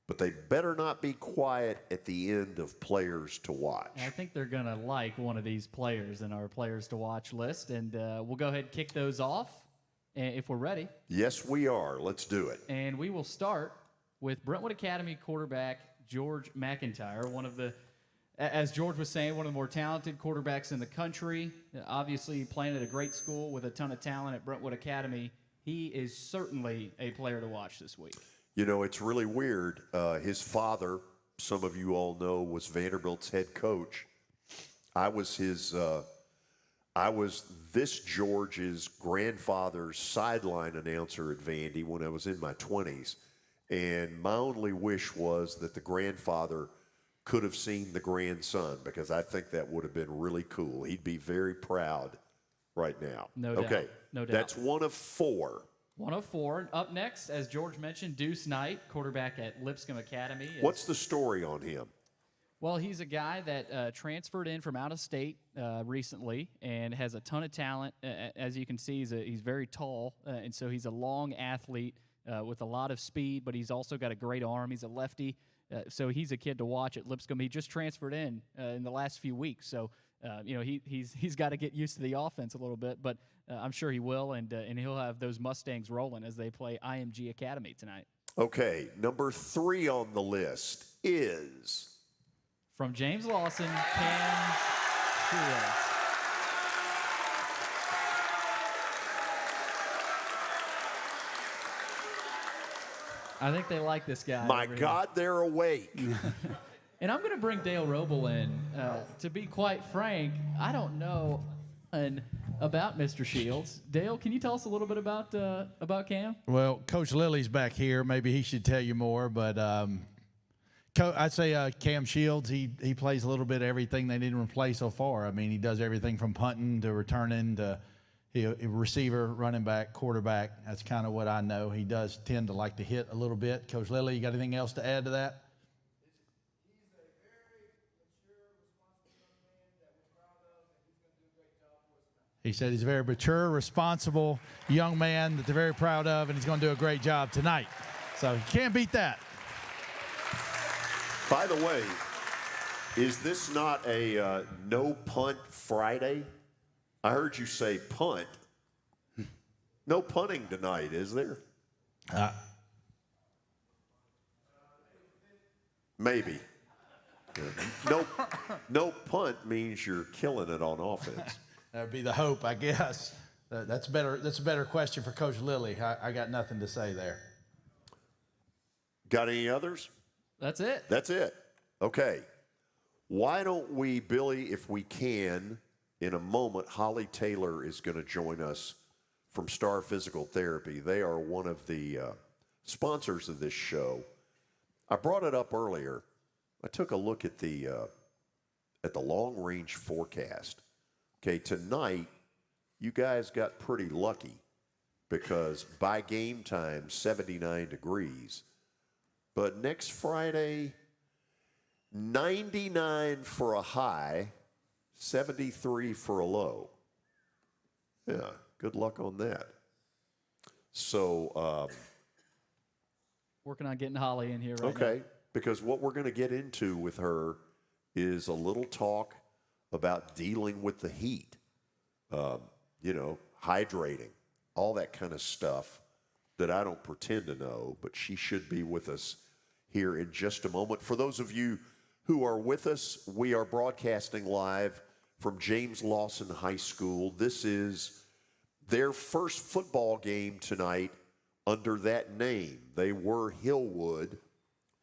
but they better not be quiet at the end of players to watch. I think they're going to like one of these players in our players to watch list, and we'll go ahead and kick those off. if we're ready. Yes, we are. Let's do it. And we will start with Brentwood Academy quarterback George McIntyre, one of the, as George was saying, one of the more talented quarterbacks in the country. Obviously playing at a great school with a ton of talent at Brentwood Academy. He is certainly a player to watch this week. You know, it's really weird. His father, some of you all know, was Vanderbilt's head coach. I was this George's grandfather's sideline announcer at Vandy when I was in my 20s. And my only wish was that the grandfather could have seen the grandson, because I think that would have been really cool. He'd be very proud right now. No doubt. Okay. No doubt. That's one of four. One of four. Up next, as George mentioned, Deuce Knight, quarterback at Lipscomb Academy. What's the story on him? Well, he's a guy that transferred in from out of state recently and has a ton of talent. As you can see, he's very tall, and so he's a long athlete with a lot of speed, but he's also got a great arm. He's a lefty, so he's a kid to watch at Lipscomb. He just transferred in the last few weeks, so he's got to get used to the offense a little bit, but I'm sure he will, and he'll have those Mustangs rolling as they play IMG Academy tonight. Okay, number 3 on the list is... From James Lawson, Cam Shields. I think they like this guy. My God, they're awake. And I'm going to bring Dale Roble in. To be quite frank, I don't know about Mr. Shields. Dale, can you tell us a little bit about Cam? Well, Coach Lilly's back here. Maybe he should tell you more, but I'd say Cam Shields, he plays a little bit of everything they didn't play so far. I mean, he does everything from punting to returning to receiver, running back, quarterback. That's kind of what I know. He does tend to like to hit a little bit. Coach Lilly, you got anything else to add to that? He said he's a very mature, responsible young man that they're very proud of, and he's going to do a great job tonight. So you can't beat that. By the way, is this not a no punt Friday? I heard you say punt. No punting tonight, is there? Maybe. No punt means you're killing it on offense. That would be the hope, I guess. That's better. That's a better question for Coach Lilly. I got nothing to say there. Got any others? That's it. That's it. Okay. Why don't we, Billy, if we can, in a moment, Holly Taylor is going to join us from Star Physical Therapy. They are one of the sponsors of this show. I brought it up earlier. I took a look at the long-range forecast. Okay, tonight, you guys got pretty lucky because by game time, 79 degrees. But next Friday, 99 for a high, 73 for a low. Yeah, good luck on that. So, working on getting Holly in here right now. okay, because what we're going to get into with her is a little talk about dealing with the heat, hydrating, all that kind of stuff that I don't pretend to know, but she should be with us here in just a moment. For those of you who are with us, we are broadcasting live from James Lawson High School. This is their first football game tonight under that name. They were Hillwood.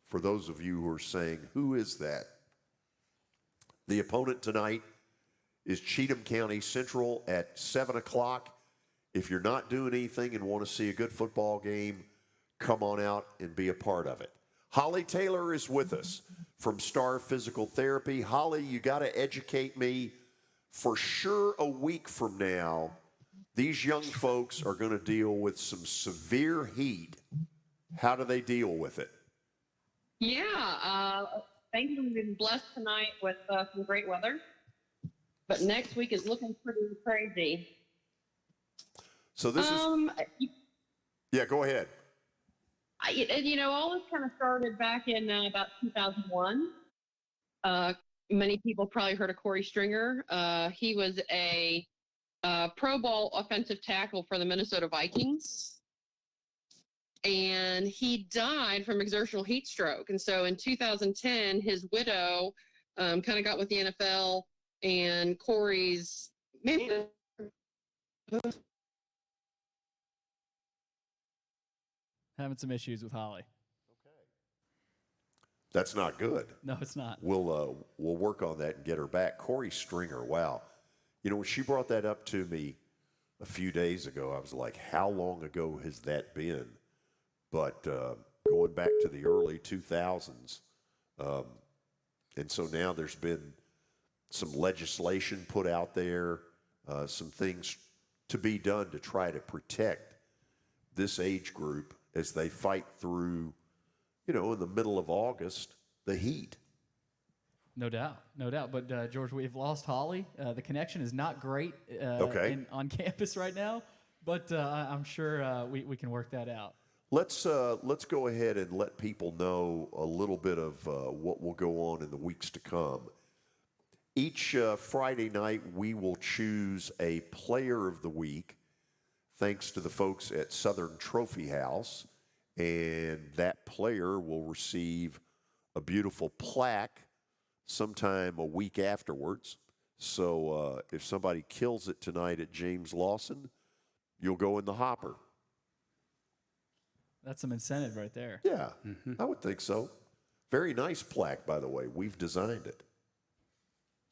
For those of you who are saying, who is that? The opponent tonight is Cheatham County Central at 7 o'clock. If you're not doing anything and want to see a good football game, come on out and be a part of it. Holly Taylor is with us from Star Physical Therapy. Holly, you got to educate me. For sure, a week from now, these young folks are going to deal with some severe heat. How do they deal with it? Yeah, thankfully we've been blessed tonight with some great weather, but next week is looking pretty crazy. So this is... Yeah, go ahead. All this kind of started back in about 2001. Many people probably heard of Corey Stringer. He was a Pro Bowl offensive tackle for the Minnesota Vikings. And he died from exertional heat stroke. And so in 2010, his widow kind of got with the NFL, and Corey's maybe Having some issues with Holly. That's not good. No, it's not. We'll work on that and get her back. Corey Stringer, wow. You know, when she brought that up to me a few days ago, I was like, how long ago has that been? But going back to the early 2000s. And so now there's been some legislation put out there, some things to be done to try to protect this age group as they fight through, you know, in the middle of August, the heat. No doubt, no doubt. But, George, we've lost Holly. The connection is not great on campus right now, but I'm sure we can work that out. Let's go ahead and let people know a little bit of what will go on in the weeks to come. Each Friday night, we will choose a player of the week, thanks to the folks at Southern Trophy House, and that player will receive a beautiful plaque sometime a week afterwards. So if somebody kills it tonight at James Lawson, you'll go in the hopper. That's some incentive right there. Yeah, I would think so. Very nice plaque, by the way. We've designed it.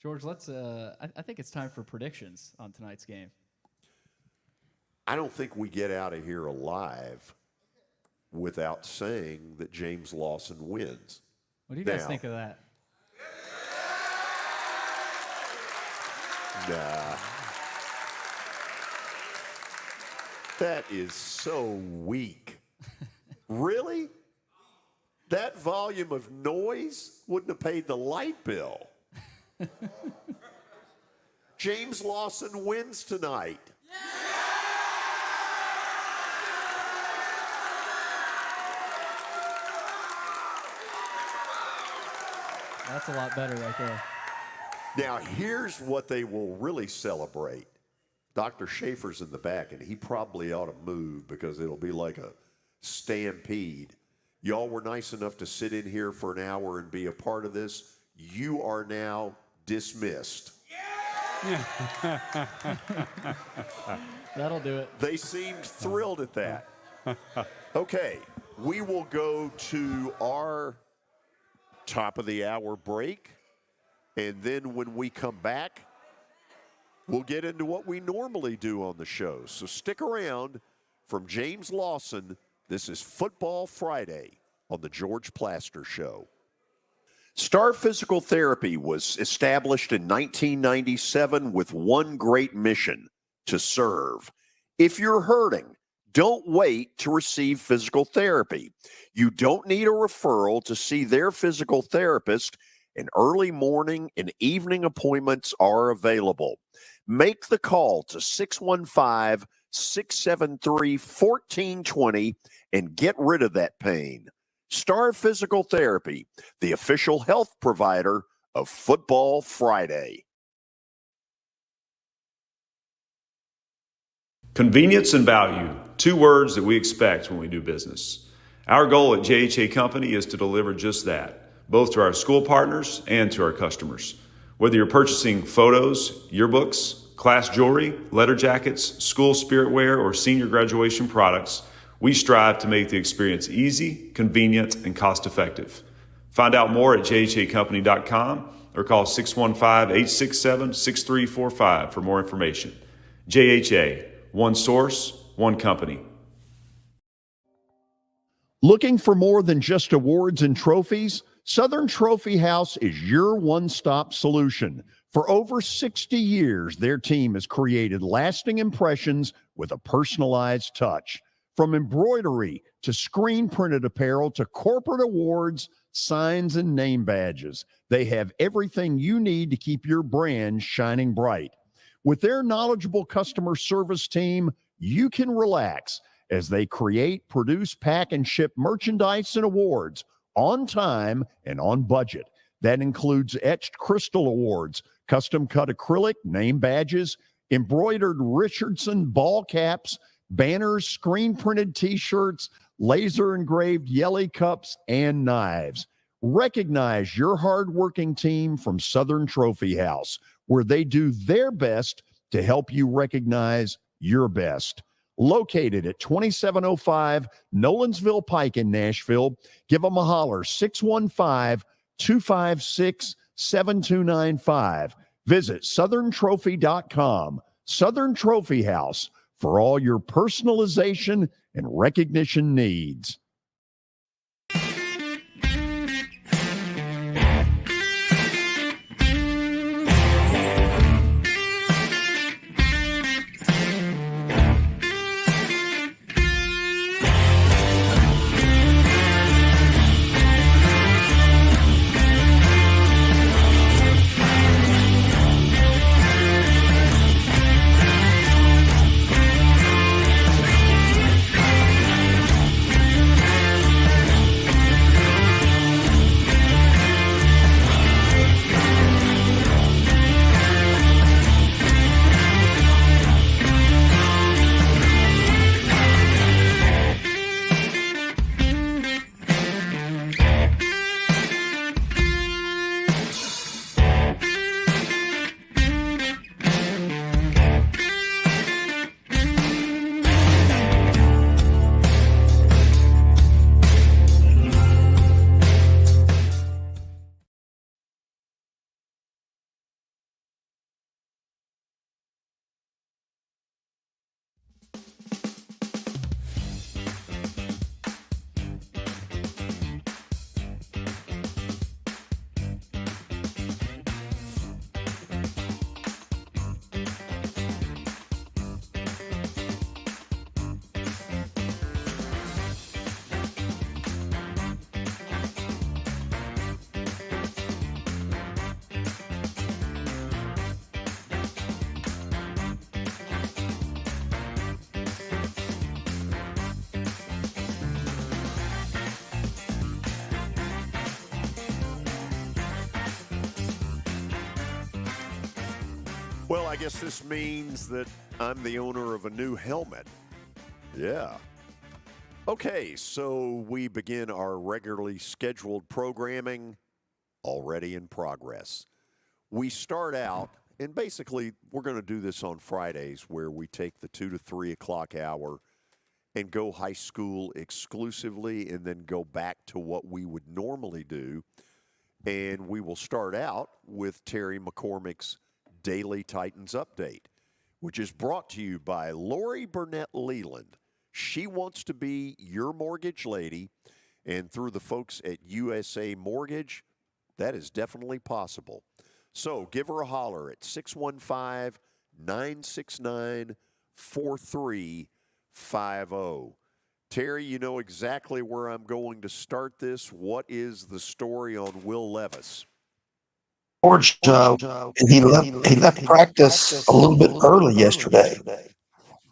George, let's. I think it's time for predictions on tonight's game. I don't think we get out of here alive without saying that James Lawson wins. What do you guys think of that? Nah. That is so weak. Really? That volume of noise wouldn't have paid the light bill. James Lawson wins tonight. That's a lot better right there. Now, here's what they will really celebrate. Dr. Schaefer's in the back, and he probably ought to move because it'll be like a stampede. Y'all were nice enough to sit in here for an hour and be a part of this. You are now dismissed. That'll do it. They seemed thrilled at that. Okay, we will go to our top of the hour break, and then when we come back, we'll get into what we normally do on the show. So stick around. From James Lawson, this is Football Friday on the George Plaster Show. Star Physical Therapy was established in 1997 with one great mission: to serve. If you're hurting, don't wait to receive physical therapy. You don't need a referral to see their physical therapist, and early morning and evening appointments are available. Make the call to 615-673-1420 and get rid of that pain. Star Physical Therapy, the official health provider of Football Friday. Convenience and value, two words that we expect when we do business. Our goal at JHA Company is to deliver just that, both to our school partners and to our customers. Whether you're purchasing photos, yearbooks, class jewelry, letter jackets, school spirit wear, or senior graduation products, we strive to make the experience easy, convenient, and cost-effective. Find out more at jhacompany.com or call 615-867-6345 for more information. JHA, one source, one company. Looking for more than just awards and trophies? Southern Trophy House is your one-stop solution. For over 60 years, their team has created lasting impressions with a personalized touch. From embroidery to screen-printed apparel to corporate awards, signs, and name badges, they have everything you need to keep your brand shining bright. With their knowledgeable customer service team, you can relax as they create, produce, pack, and ship merchandise and awards on time and on budget. That includes etched crystal awards, custom-cut acrylic, name badges, embroidered Richardson ball caps, banners, screen printed t-shirts, laser engraved Yelly cups, and knives. Recognize your hardworking team from Southern Trophy House, where they do their best to help you recognize your best. Located at 2705 Nolensville Pike in Nashville, give them a holler, 615-256-7295. Visit southerntrophy.com. Southern Trophy House, for all your personalization and recognition needs. Well, I guess this means that I'm the owner of a new helmet. Yeah. Okay, so we begin our regularly scheduled programming already in progress. We start out, and basically we're going to do this on Fridays, where we take the 2 to 3 o'clock hour and go high school exclusively, and then go back to what we would normally do. And we will start out with Terry McCormick's Daily Titans Update, which is brought to you by Lori Burnett Leland. She wants to be your mortgage lady, and through the folks at USA Mortgage, that is definitely possible. So give her a holler at 615-969-4350. Terry, you know exactly where I'm going to start this. What is the story on Will Levis? George, he left practice a little bit early yesterday,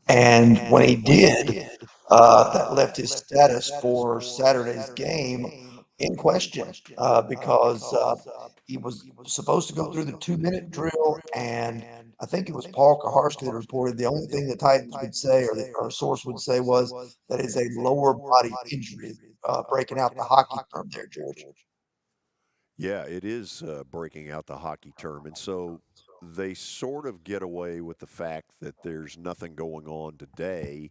and when he did, that left his status for Saturday's game in question because he was supposed to go through the 2-minute drill, and I think it was Paul Kaharski that reported the only thing the Titans would say, or our source would say, was that it's a lower body injury, breaking out the hockey term there, George. Yeah, it is breaking out the hockey term. And so they sort of get away with the fact that there's nothing going on today,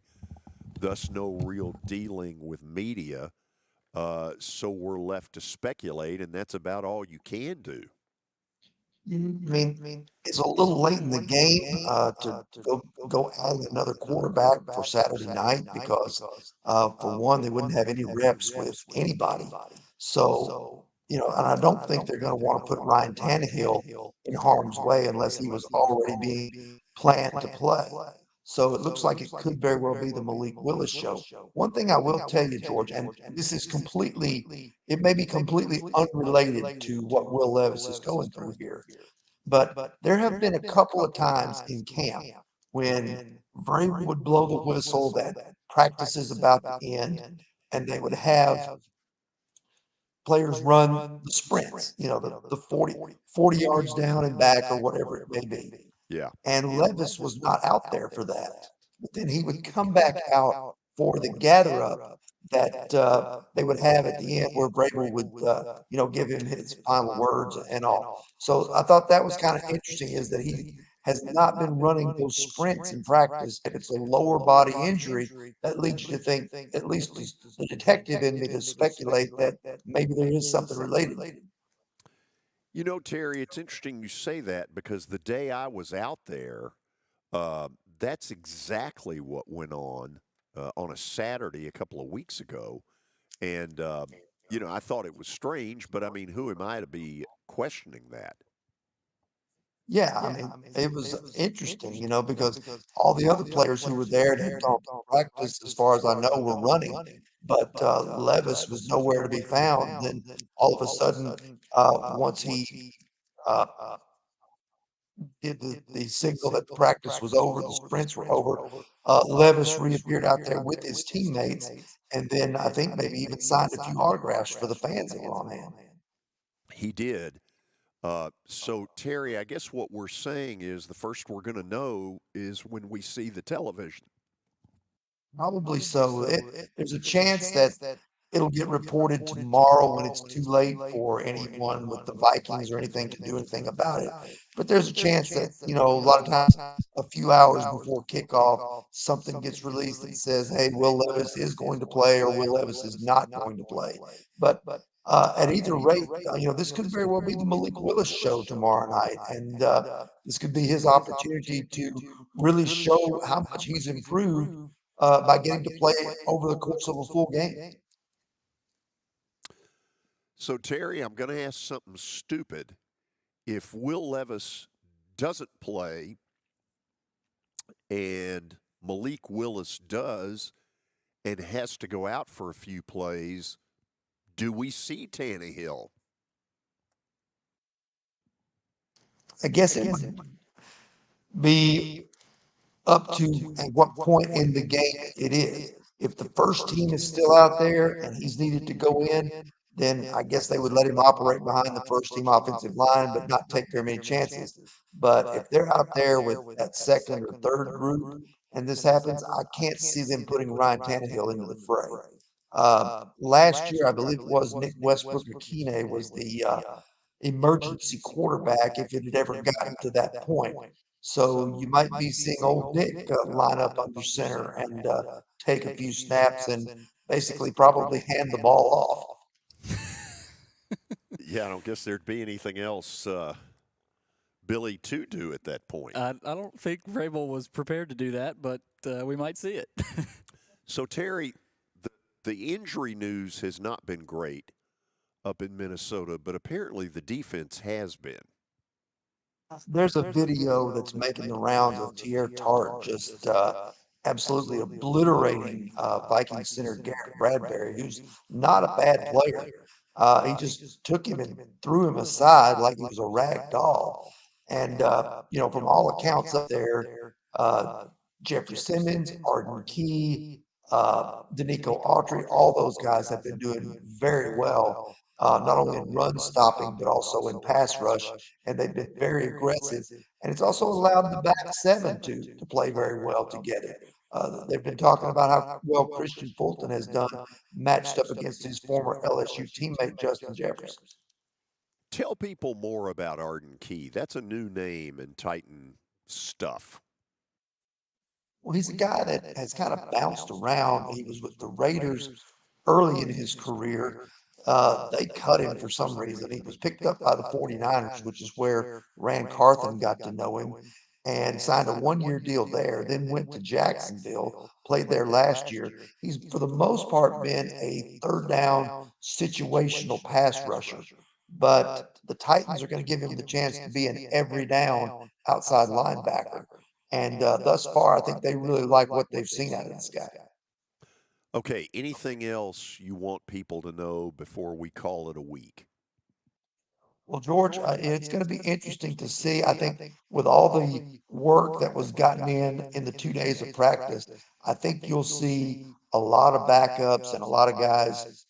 thus no real dealing with media. So we're left to speculate, and that's about all you can do. I mean, it's a little late in the game to go add another quarterback for Saturday night because, for one, they wouldn't have any reps with anybody. So, and I don't think they're going to want to put Ryan Tannehill in harm's way unless he was already being planned to play. So it looks like it could very well be the Malik Willis show. One thing I will tell you, George, and this is it may be completely unrelated to what Will Levis is going through here, but there have been a couple of times in camp when Vrabel would blow the whistle that practice is about to end, and they would have players run the sprints, the 40 yards down and back or whatever it may be. Yeah. And Levis was not out there for that. But then he would come back out for the gather up that they would have at the end where Vrabel would, give him his final words and all. So I thought that was kind of interesting is that he has not been running those sprints in practice. If it's a lower body injury, that leads you to think, at least the detective in me to speculate that maybe there is something related. You know, Terry, it's interesting you say that because the day I was out there, that's exactly what went on a Saturday a couple of weeks ago. And, I thought it was strange, but I mean, who am I to be questioning that? Yeah, I mean, it was interesting, because all the other players who were there and had gone to practice, as far as I know, were running, but Levis was nowhere to be found. Then all of a sudden, once he uh, did the signal that practice was over, the sprints were over, Levis reappeared out there with his teammates, and then I think maybe even signed a few autographs for the fans that were on hand. He did. So, Terry, I guess what we're saying is the first we're going to know is when we see the television. Probably so. There's a chance that it'll get reported tomorrow when it's too late for anyone with the Vikings or anything to do anything about it. But there's a chance that, a lot of times a few hours before kickoff, something gets released that says, hey, Will Levis is going to play or Will Levis is not going to play. But at either rate, this could very well be the Malik Willis show tomorrow night. And this could be his opportunity to really show how much he's improved by getting to play over the course of a full game. So, Terry, I'm going to ask something stupid. If Will Levis doesn't play and Malik Willis does and has to go out for a few plays, do we see Tannehill? I guess it would be up to at what point in the game it is. If the first team is still out there and he's needed to go in, then I guess they would let him operate behind the first team offensive line, but not take very many chances. But if they're out there with that second or third group and this happens, I can't see them putting Ryan Tannehill into the fray. Last year, I believe it was Nick Westbrook-Akine was the emergency quarterback if it had ever gotten to that point. So you might be seeing old Nick line up under center and take a few snaps and basically probably hand the ball off. Yeah, I don't guess there'd be anything else Billy to do at that point. I don't think Vrabel was prepared to do that, but we might see it. So, Terry, the injury news has not been great up in Minnesota, but apparently the defense has been. There's a video that's making the rounds of Tier Tart just absolutely obliterating Viking center Garrett Bradbury, who's not a bad player. He just took him and threw him aside like he was a rag doll. And, from all accounts up there, Jeffrey Simmons, Arden Key, Danico Autry, all those guys have been doing very well, not only in run stopping, but also in pass rush. And they've been very aggressive. And it's also allowed the back seven to play very well together. They've been talking about how well Christian Fulton has done matched up against his former LSU teammate, Justin Jefferson. Tell people more about Arden Key. That's a new name in Titan stuff. Well, he's a guy that has kind of bounced around. He was with the Raiders early in his career. They cut him for some reason. He was picked up by the 49ers, which is where Rand Carthen got to know him, and signed a one-year deal there, then went to Jacksonville, played there last year. He's, for the most part, been a third down situational pass rusher. But the Titans are going to give him the chance to be an every down outside linebacker. And thus far, I think they really like what they've seen out of this guy. Okay, anything else you want people to know before we call it a week? Well, George, it's going to be interesting to see. I think with all the work that was gotten in the 2 days of practice, I think you'll see a lot of backups and a lot of guys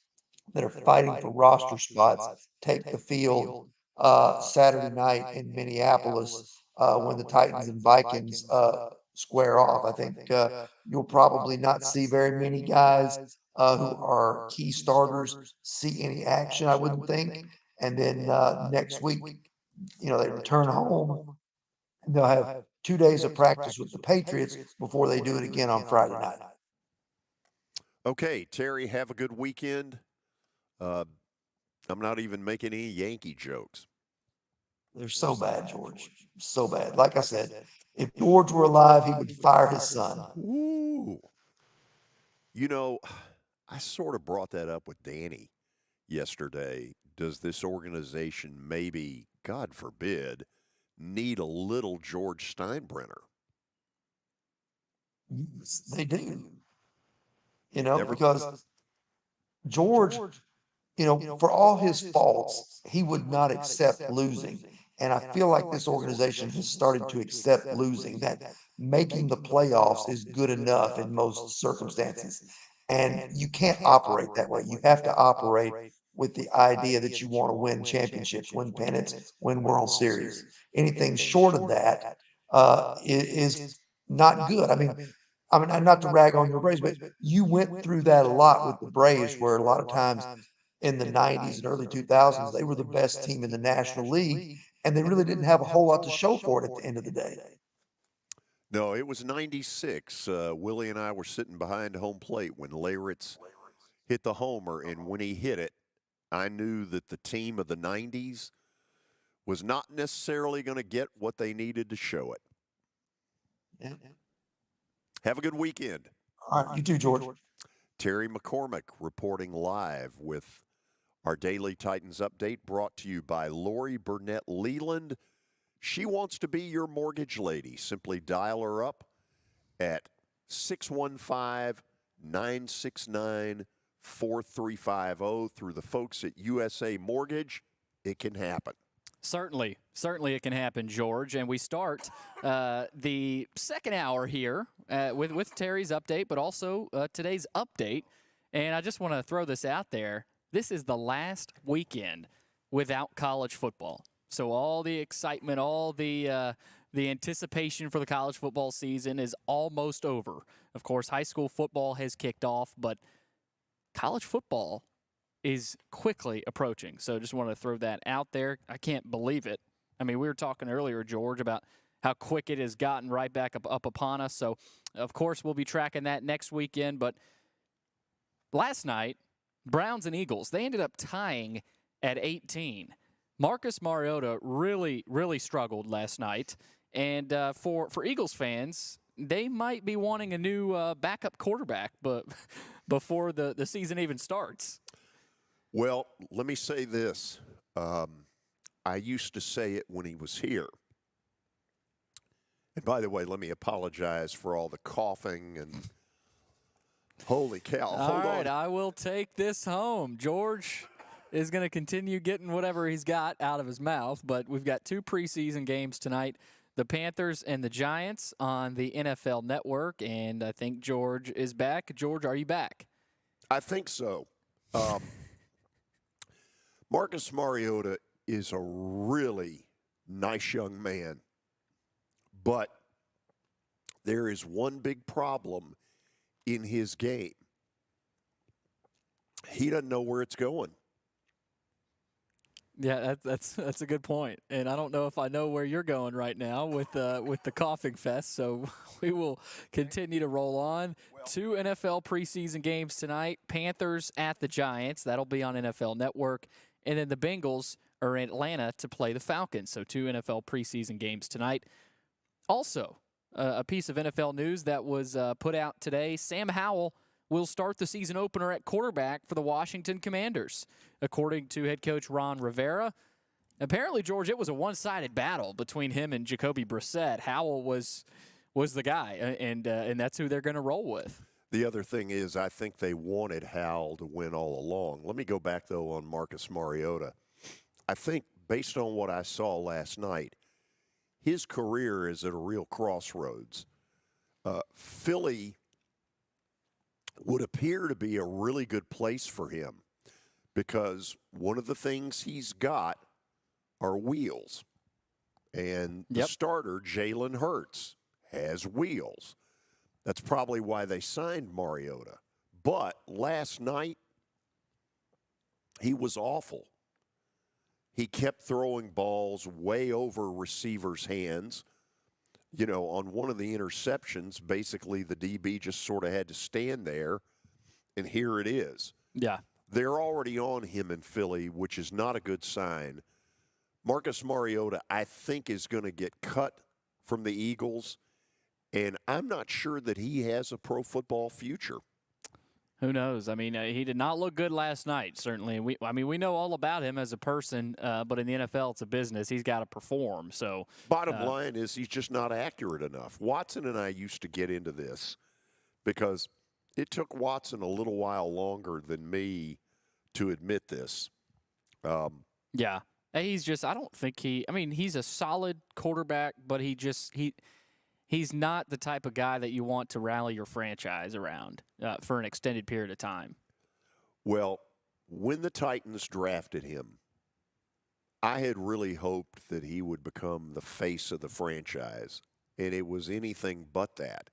that are fighting for roster spots take the field Saturday night in Minneapolis when the Titans and Vikings square off. I think you'll probably not see very many guys who are key starters see any action, I wouldn't think. And then next week, they return home. They'll have 2 days of practice with the Patriots before they do it again on Friday night. Okay, Terry, have a good weekend. I'm not even making any Yankee jokes. They're so bad, George. So bad. Like I said, if George were alive, he would fire his son. Ooh. I sort of brought that up with Danny yesterday. Does this organization maybe, God forbid, need a little George Steinbrenner? They do. Because George, for all his faults, he would not accept losing. And I feel like this organization has started to accept losing, that making the playoffs is good enough in most circumstances. And you can't operate that way. You have to operate with the idea that you want to win championships, win pennants, win World Series. Anything short of that is not good. I mean, not to rag on your Braves, but you went through that a lot with the Braves, where a lot of times in the 90s and early 2000s, they were the best team in the National League, and they really didn't have a whole lot to show for it at the end of the day. No, it was 96. Willie and I were sitting behind home plate when Leyritz hit the homer, and when he hit it, I knew that the team of the 90s was not necessarily going to get what they needed to show it. Yeah. Have a good weekend. All right, you too, George. Terry McCormick reporting live with our Daily Titans Update, brought to you by Lori Burnett Leland. She wants to be your mortgage lady. Simply dial her up at 615-969-4350 through the folks at USA Mortgage. It can happen. Certainly it can happen, George. And we start the second hour here with Terry's update, but also today's update. And I just want to throw this out there. This is the last weekend without college football. So all the excitement, all the anticipation for the college football season is almost over. Of course, high school football has kicked off, but college football is quickly approaching. So just want to throw that out there. I can't believe it. I mean, we were talking earlier, George, about how quick it has gotten right back up upon us. So, of course, we'll be tracking that next weekend. But last night, Browns and Eagles, they ended up tying at 18. Marcus Mariota really, really struggled last night. And for Eagles fans, they might be wanting a new backup quarterback but before the season even starts. Well, let me say this. I used to say it when he was here. And by the way, let me apologize for all the coughing and holy cow. Hold on. I will take this home. George is going to continue getting whatever he's got out of his mouth, but we've got two preseason games tonight, the Panthers and the Giants on the NFL Network, and I think George is back. George, are you back? I think so. Marcus Mariota is a really nice young man, but there is one big problem in his game. He doesn't know where it's going. Yeah, that's a good point, and I don't know if I know where you're going right now with the coughing fest. So we will continue to roll on. Two NFL preseason games tonight: Panthers at the Giants. That'll be on NFL Network, and then the Bengals are in Atlanta to play the Falcons. So two NFL preseason games tonight. Also, a piece of NFL news that was put out today: Sam Howell will start the season opener at quarterback for the Washington Commanders, according to head coach Ron Rivera. Apparently, George, it was a one-sided battle between him and Jacoby Brissett. Howell was the guy, and that's who they're going to roll with. The other thing is, I think they wanted Howell to win all along. Let me go back, though, on Marcus Mariota. I think, based on what I saw last night, his career is at a real crossroads. Philly would appear to be a really good place for him because one of the things he's got are wheels. And the starter, Jalen Hurts, has wheels. That's probably why they signed Mariota. But last night, he was awful. He kept throwing balls way over receivers' hands. You know, on one of the interceptions, basically the DB just sort of had to stand there, and here it is. Yeah. They're already on him in Philly, which is not a good sign. Marcus Mariota, I think, is going to get cut from the Eagles, and I'm not sure that he has a pro football future. Who knows? I mean, he did not look good last night, certainly. We know all about him as a person, but in the NFL, it's a business. He's got to perform. So, bottom line is he's just not accurate enough. Watson and I used to get into this because it took Watson a little while longer than me to admit this. Yeah. He's just – I don't think he – I mean, he's a solid quarterback, but he's not the type of guy that you want to rally your franchise around for an extended period of time. Well, when the Titans drafted him, I had really hoped that he would become the face of the franchise, and it was anything but that.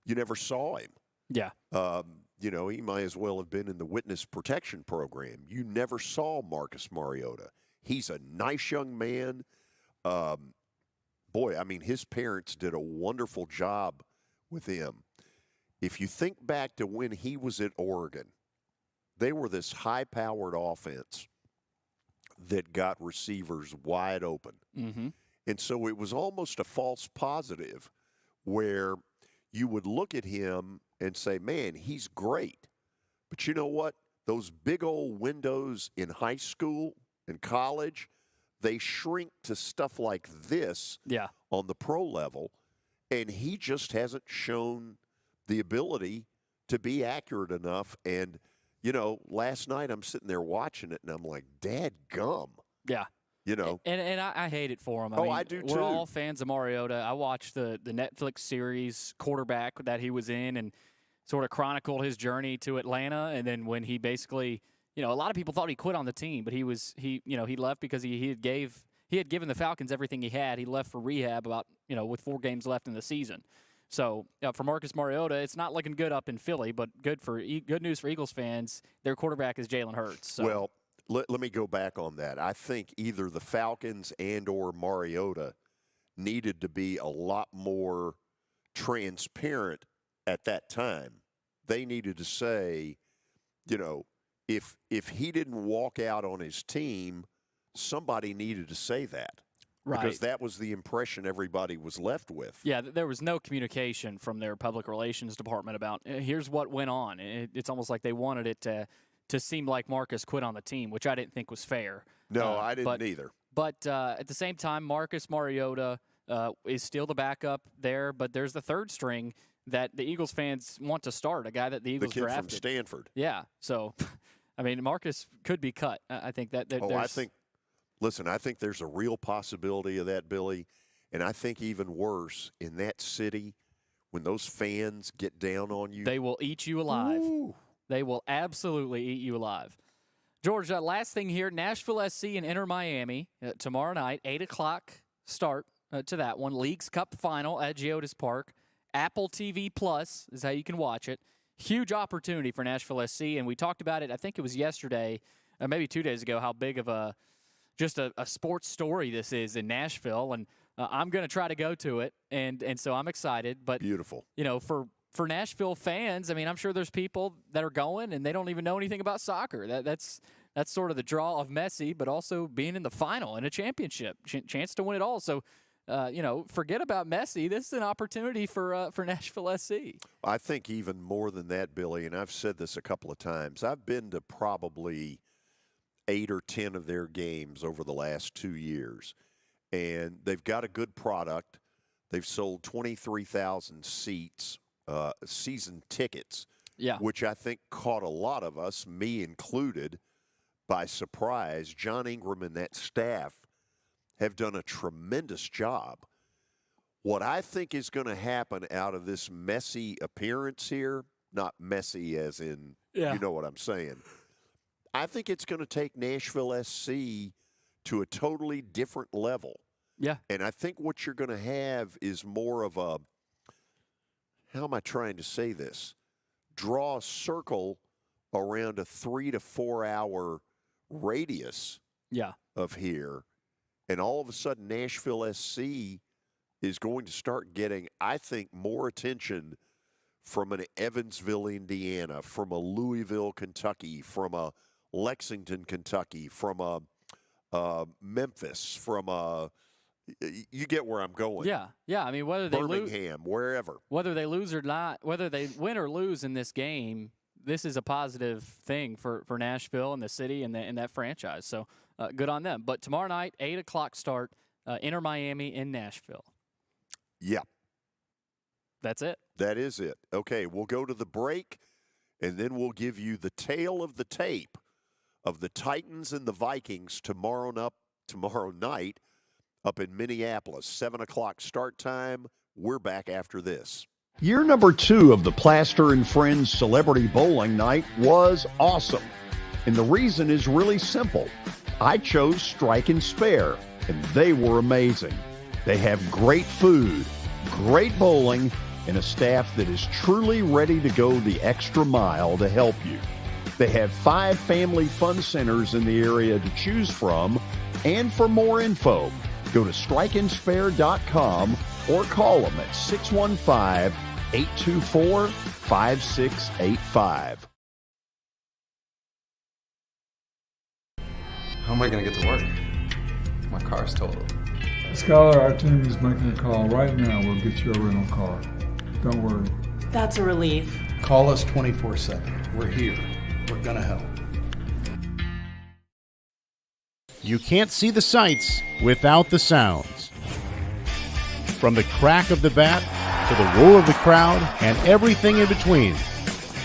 You never saw him. Yeah. You know, he might as well have been in the witness protection program. You never saw Marcus Mariota. He's a nice young man. Boy, I mean, his parents did a wonderful job with him. If you think back to when he was at Oregon, they were this high-powered offense that got receivers wide open. Mm-hmm. And so it was almost a false positive where you would look at him and say, man, he's great. But you know what? Those big old windows in high school and college, they shrink to stuff like this on the pro level, and he just hasn't shown the ability to be accurate enough. And, you know, last night I'm sitting there watching it, and I'm like, dadgum. Yeah. You know. And I hate it for him. I do too. We're all fans of Mariota. I watched the Netflix series Quarterback that he was in and sort of chronicled his journey to Atlanta. And then when he basically, you know, a lot of people thought he quit on the team, but he left because he had given the Falcons everything he had. He left for rehab with 4 games left in the season. So for Marcus Mariota, it's not looking good up in Philly, but good news for Eagles fans. Their quarterback is Jalen Hurts. So. Well, let me go back on that. I think either the Falcons and or Mariota needed to be a lot more transparent at that time. They needed to say, you know, if he didn't walk out on his team, somebody needed to say that. Right. Because that was the impression everybody was left with. Yeah, there was no communication from their public relations department about here's what went on. It's almost like they wanted it to seem like Marcus quit on the team, which I didn't think was fair. No, I didn't either. But at the same time, Marcus Mariota is still the backup there, but there's the third string that the Eagles fans want to start, a guy that the Eagles drafted. The kid from Stanford. Yeah, so, I mean, Marcus could be cut. I think that I think there's a real possibility of that, Billy, and I think even worse, in that city, when those fans get down on you. They will eat you alive. Ooh. They will absolutely eat you alive. George, last thing here, Nashville SC and Inter Miami tomorrow night, 8 o'clock start to that one. Leagues Cup final at Geodis Park. Apple TV Plus is how you can watch it. Huge opportunity for Nashville SC, and we talked about it, I think it was yesterday, maybe 2 days ago, how big of a sports story this is in Nashville, and I'm going to try to go to it, and so I'm excited. But beautiful. You know, for Nashville fans, I mean, I'm sure there's people that are going and they don't even know anything about soccer. That's sort of the draw of Messi, but also being in the final in a championship, chance to win it all. So, forget about Messi. This is an opportunity for Nashville SC. I think even more than that, Billy, and I've said this a couple of times. I've been to probably 8 or 10 of their games over the last 2 years, and they've got a good product. They've sold 23,000 seats. Season tickets, which I think caught a lot of us, me included, by surprise. John Ingram and that staff have done a tremendous job. What I think is going to happen out of this Messi appearance here, not messy as in, you know what I'm saying, I think it's going to take Nashville SC to a totally different level. Yeah. And I think what you're going to have is more of a, how am I trying to say this? Draw a circle around a 3 to 4 hour radius of here. And all of a sudden, Nashville SC is going to start getting, I think, more attention from an Evansville, Indiana, from a Louisville, Kentucky, from a Lexington, Kentucky, from a Memphis, from a, you get where I'm going. Yeah. I mean, whether they lose, Birmingham, wherever. whether they lose or not, whether they win or lose in this game, this is a positive thing for Nashville and the city and that franchise. So good on them. But tomorrow night, 8 o'clock start, Inter Miami in Nashville. Yeah. That's it. That is it. Okay, we'll go to the break, and then we'll give you the tale of the tape of the Titans and the Vikings tomorrow night up in Minneapolis. 7 o'clock start time. We're back after this. Year number 2 of the Plaster and Friends Celebrity Bowling Night was awesome. And the reason is really simple. I chose Strike and Spare, and they were amazing. They have great food, great bowling, and a staff that is truly ready to go the extra mile to help you. They have 5 family fun centers in the area to choose from, and for more info, go to strikeandspare.com or call them at 615-824-5685. How am I going to get to work? My car's totaled. Skylar, our team is making a call right now. We'll get you a rental car. Don't worry. That's a relief. Call us 24/7. We're here. We're going to help. You can't see the sights without the sounds. From the crack of the bat to the roar of the crowd and everything in between,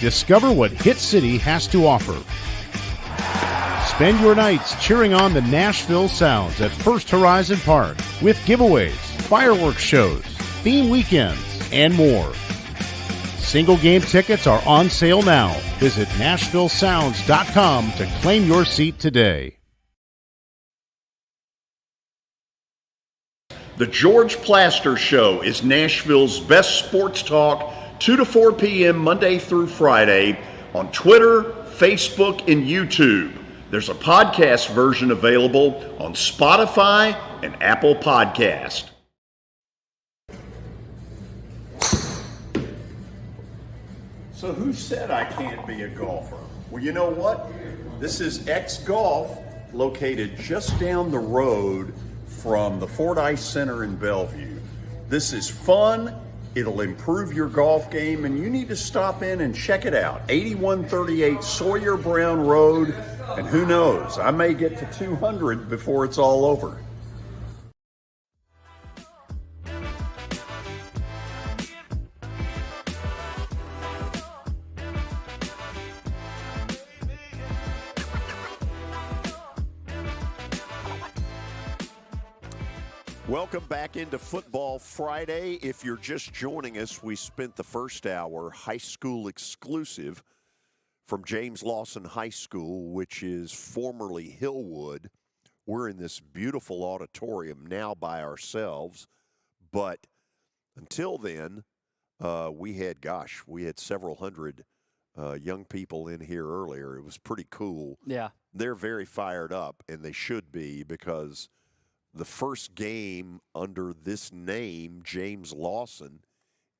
discover what Hit City has to offer. Spend your nights cheering on the Nashville Sounds at First Horizon Park with giveaways, fireworks shows, theme weekends, and more. Single game tickets are on sale now. Visit NashvilleSounds.com to claim your seat today. The George Plaster Show is Nashville's best sports talk, 2 to 4 p.m. Monday through Friday on Twitter, Facebook, and YouTube. There's a podcast version available on Spotify and Apple Podcast. So who said I can't be a golfer? Well, you know what? This is X Golf, located just down the road from the Fordyce Center in Bellevue. This is fun. It'll improve your golf game, and you need to stop in and check it out. 8138 Sawyer Brown Road, and who knows, I may get to 200 before it's all over. Welcome back into Football Friday. If you're just joining us, we spent the first hour high school exclusive from James Lawson High School, which is formerly Hillwood. We're in this beautiful auditorium now by ourselves, but until then, we had several hundred young people in here earlier. It was pretty cool. Yeah. They're very fired up, and they should be, because the first game under this name, James Lawson,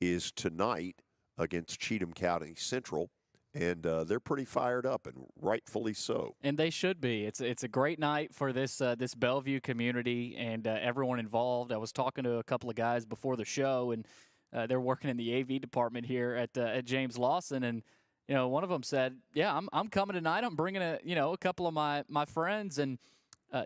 is tonight against Cheatham County Central, and they're pretty fired up, and rightfully so. And they should be. It's a great night for this Bellevue community and everyone involved. I was talking to a couple of guys before the show, and they're working in the AV department here at James Lawson, and one of them said, "Yeah, I'm coming tonight. I'm bringing a couple of my friends, and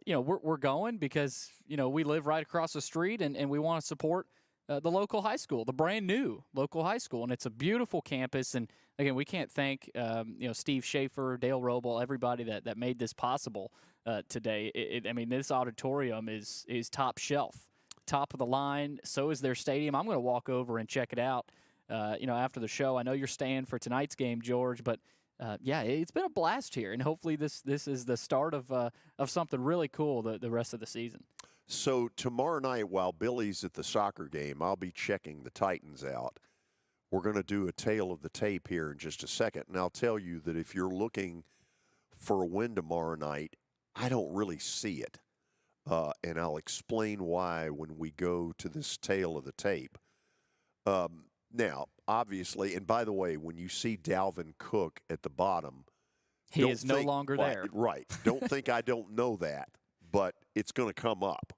we're going because we live right across the street, and we want to support the local high school, the brand new local high school, and it's a beautiful campus. And again, we can't thank Steve Schaefer, Dale Roble, everybody that made this possible today. This auditorium is top shelf, top of the line. So is their stadium. I'm going to walk over and check it out. After the show. I know you're staying for tonight's game, George, but it's been a blast here, and hopefully this is the start of something really cool the rest of the season. So tomorrow night, while Billy's at the soccer game, I'll be checking the Titans out. We're going to do a tale of the tape here in just a second. And I'll tell you that if you're looking for a win tomorrow night, I don't really see it. And I'll explain why when we go to this tale of the tape. Now, obviously, and by the way, when you see Dalvin Cook at the bottom, he is no longer there. Right. Don't think I don't know that, but it's going to come up.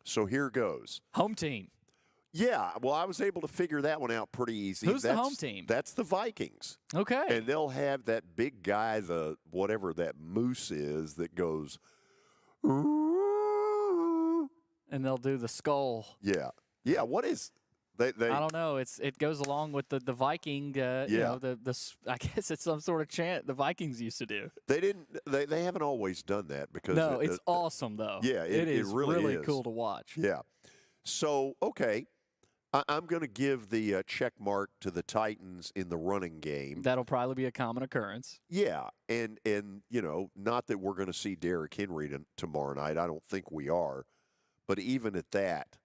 So here goes. Home team. Yeah, well, I was able to figure that one out pretty easy. Who's the home team? That's the Vikings. Okay. And they'll have that big guy, the whatever that moose is, that goes. And they'll do the skull. Yeah. Yeah. What is? They I don't know. It goes along with the Viking. You know, I guess it's some sort of chant the Vikings used to do. They didn't. They haven't always done that because. No, it's awesome though. Yeah, it is really is cool to watch. Yeah. So okay, I'm going to give the check mark to the Titans in the running game. That'll probably be a common occurrence. Yeah, and you know, not that we're going to see Derrick Henry tomorrow night. I don't think we are, but even at that.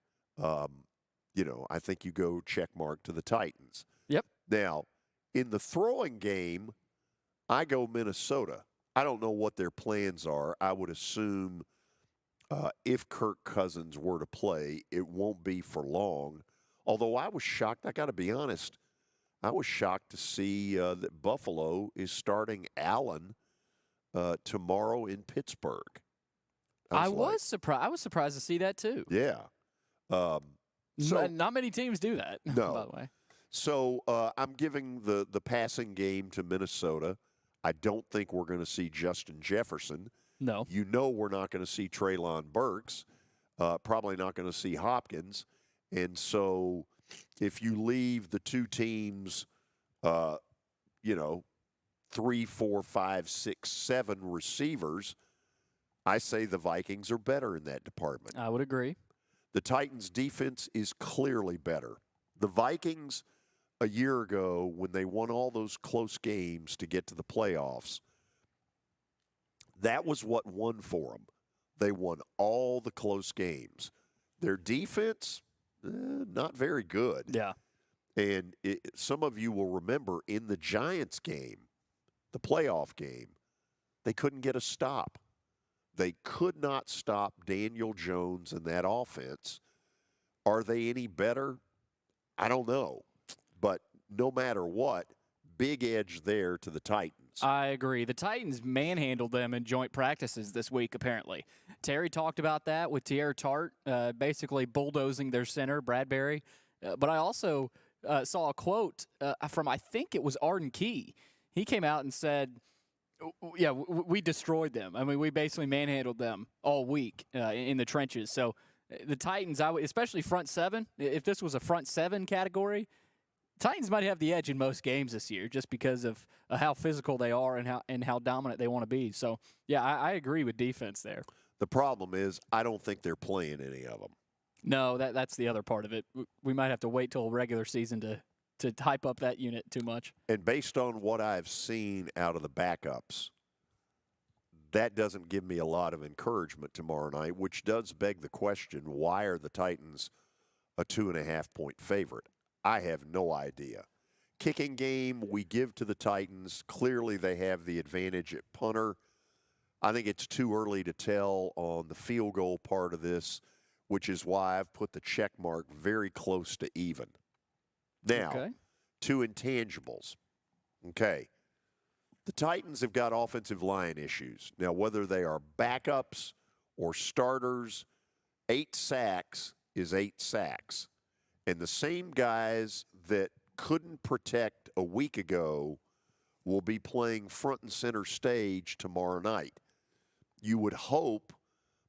You know, I think you go check mark to the Titans. Yep. Now, in the throwing game, I go Minnesota. I don't know what their plans are. I would assume if Kirk Cousins were to play, it won't be for long. Although I was shocked, I got to be honest, I was shocked to see that Buffalo is starting Allen tomorrow in Pittsburgh. I was surprised. I was surprised to see that too. Yeah. So, not many teams do that, no. by the way. So I'm giving the passing game to Minnesota. I don't think we're going to see Justin Jefferson. No. You know we're not going to see Treylon Burks. Probably not going to see Hopkins. And so if you leave the two teams, you know, 3, 4, 5, 6, 7 receivers, I say the Vikings are better in that department. I would agree. The Titans' defense is clearly better. The Vikings, a year ago, when they won all those close games to get to the playoffs, that was what won for them. They won all the close games. Their defense, not very good. Yeah. And some of you will remember in the Giants game, the playoff game, they couldn't get a stop. They could not stop Daniel Jones in that offense. Are they any better? I don't know. But no matter what, big edge there to the Titans. I agree. The Titans manhandled them in joint practices this week, apparently. Terry talked about that with Tierra Tart, basically bulldozing their center, Bradbury. But I also saw a quote from, I think it was Arden Key. He came out and said, yeah, we destroyed them. I mean, we basically manhandled them all week in the trenches. So the Titans, especially front seven, if this was a front seven category, Titans might have the edge in most games this year just because of how physical they are and how dominant they want to be. So, yeah, I agree with defense there. The problem is I don't think they're playing any of them. No, that's the other part of it. We might have to wait till regular season to hype up that unit too much. And based on what I've seen out of the backups, that doesn't give me a lot of encouragement tomorrow night, which does beg the question, why are the Titans a 2.5-point favorite? I have no idea. Kicking game, we give to the Titans. Clearly they have the advantage at punter. I think it's too early to tell on the field goal part of this, which is why I've put the check mark very close to even. Now, two intangibles. Okay. The Titans have got offensive line issues. Now, whether they are backups or starters, 8 sacks is 8 sacks. And the same guys that couldn't protect a week ago will be playing front and center stage tomorrow night. You would hope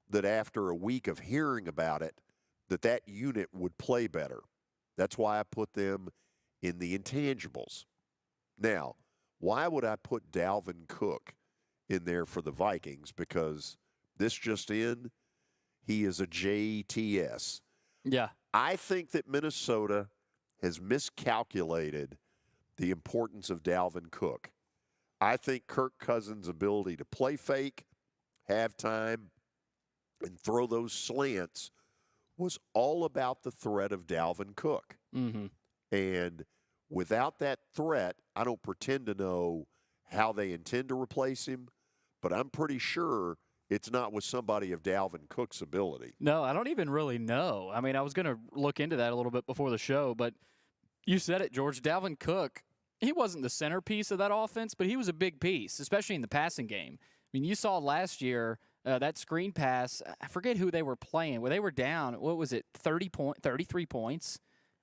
that after a week of hearing about it, that unit would play better. That's why I put them in the intangibles. Now, why would I put Dalvin Cook in there for the Vikings? Because this just in, he is a JTS. Yeah. I think that Minnesota has miscalculated the importance of Dalvin Cook. I think Kirk Cousins' ability to play fake, have time, and throw those slants was all about the threat of Dalvin Cook. Mm-hmm. And without that threat, I don't pretend to know how they intend to replace him, but I'm pretty sure it's not with somebody of Dalvin Cook's ability. No, I don't even really know. I mean, I was going to look into that a little bit before the show, but you said it, George. Dalvin Cook, he wasn't the centerpiece of that offense, but he was a big piece, especially in the passing game. I mean, you saw last year that screen pass, I forget who they were playing. Well, they were down, what was it, 33 points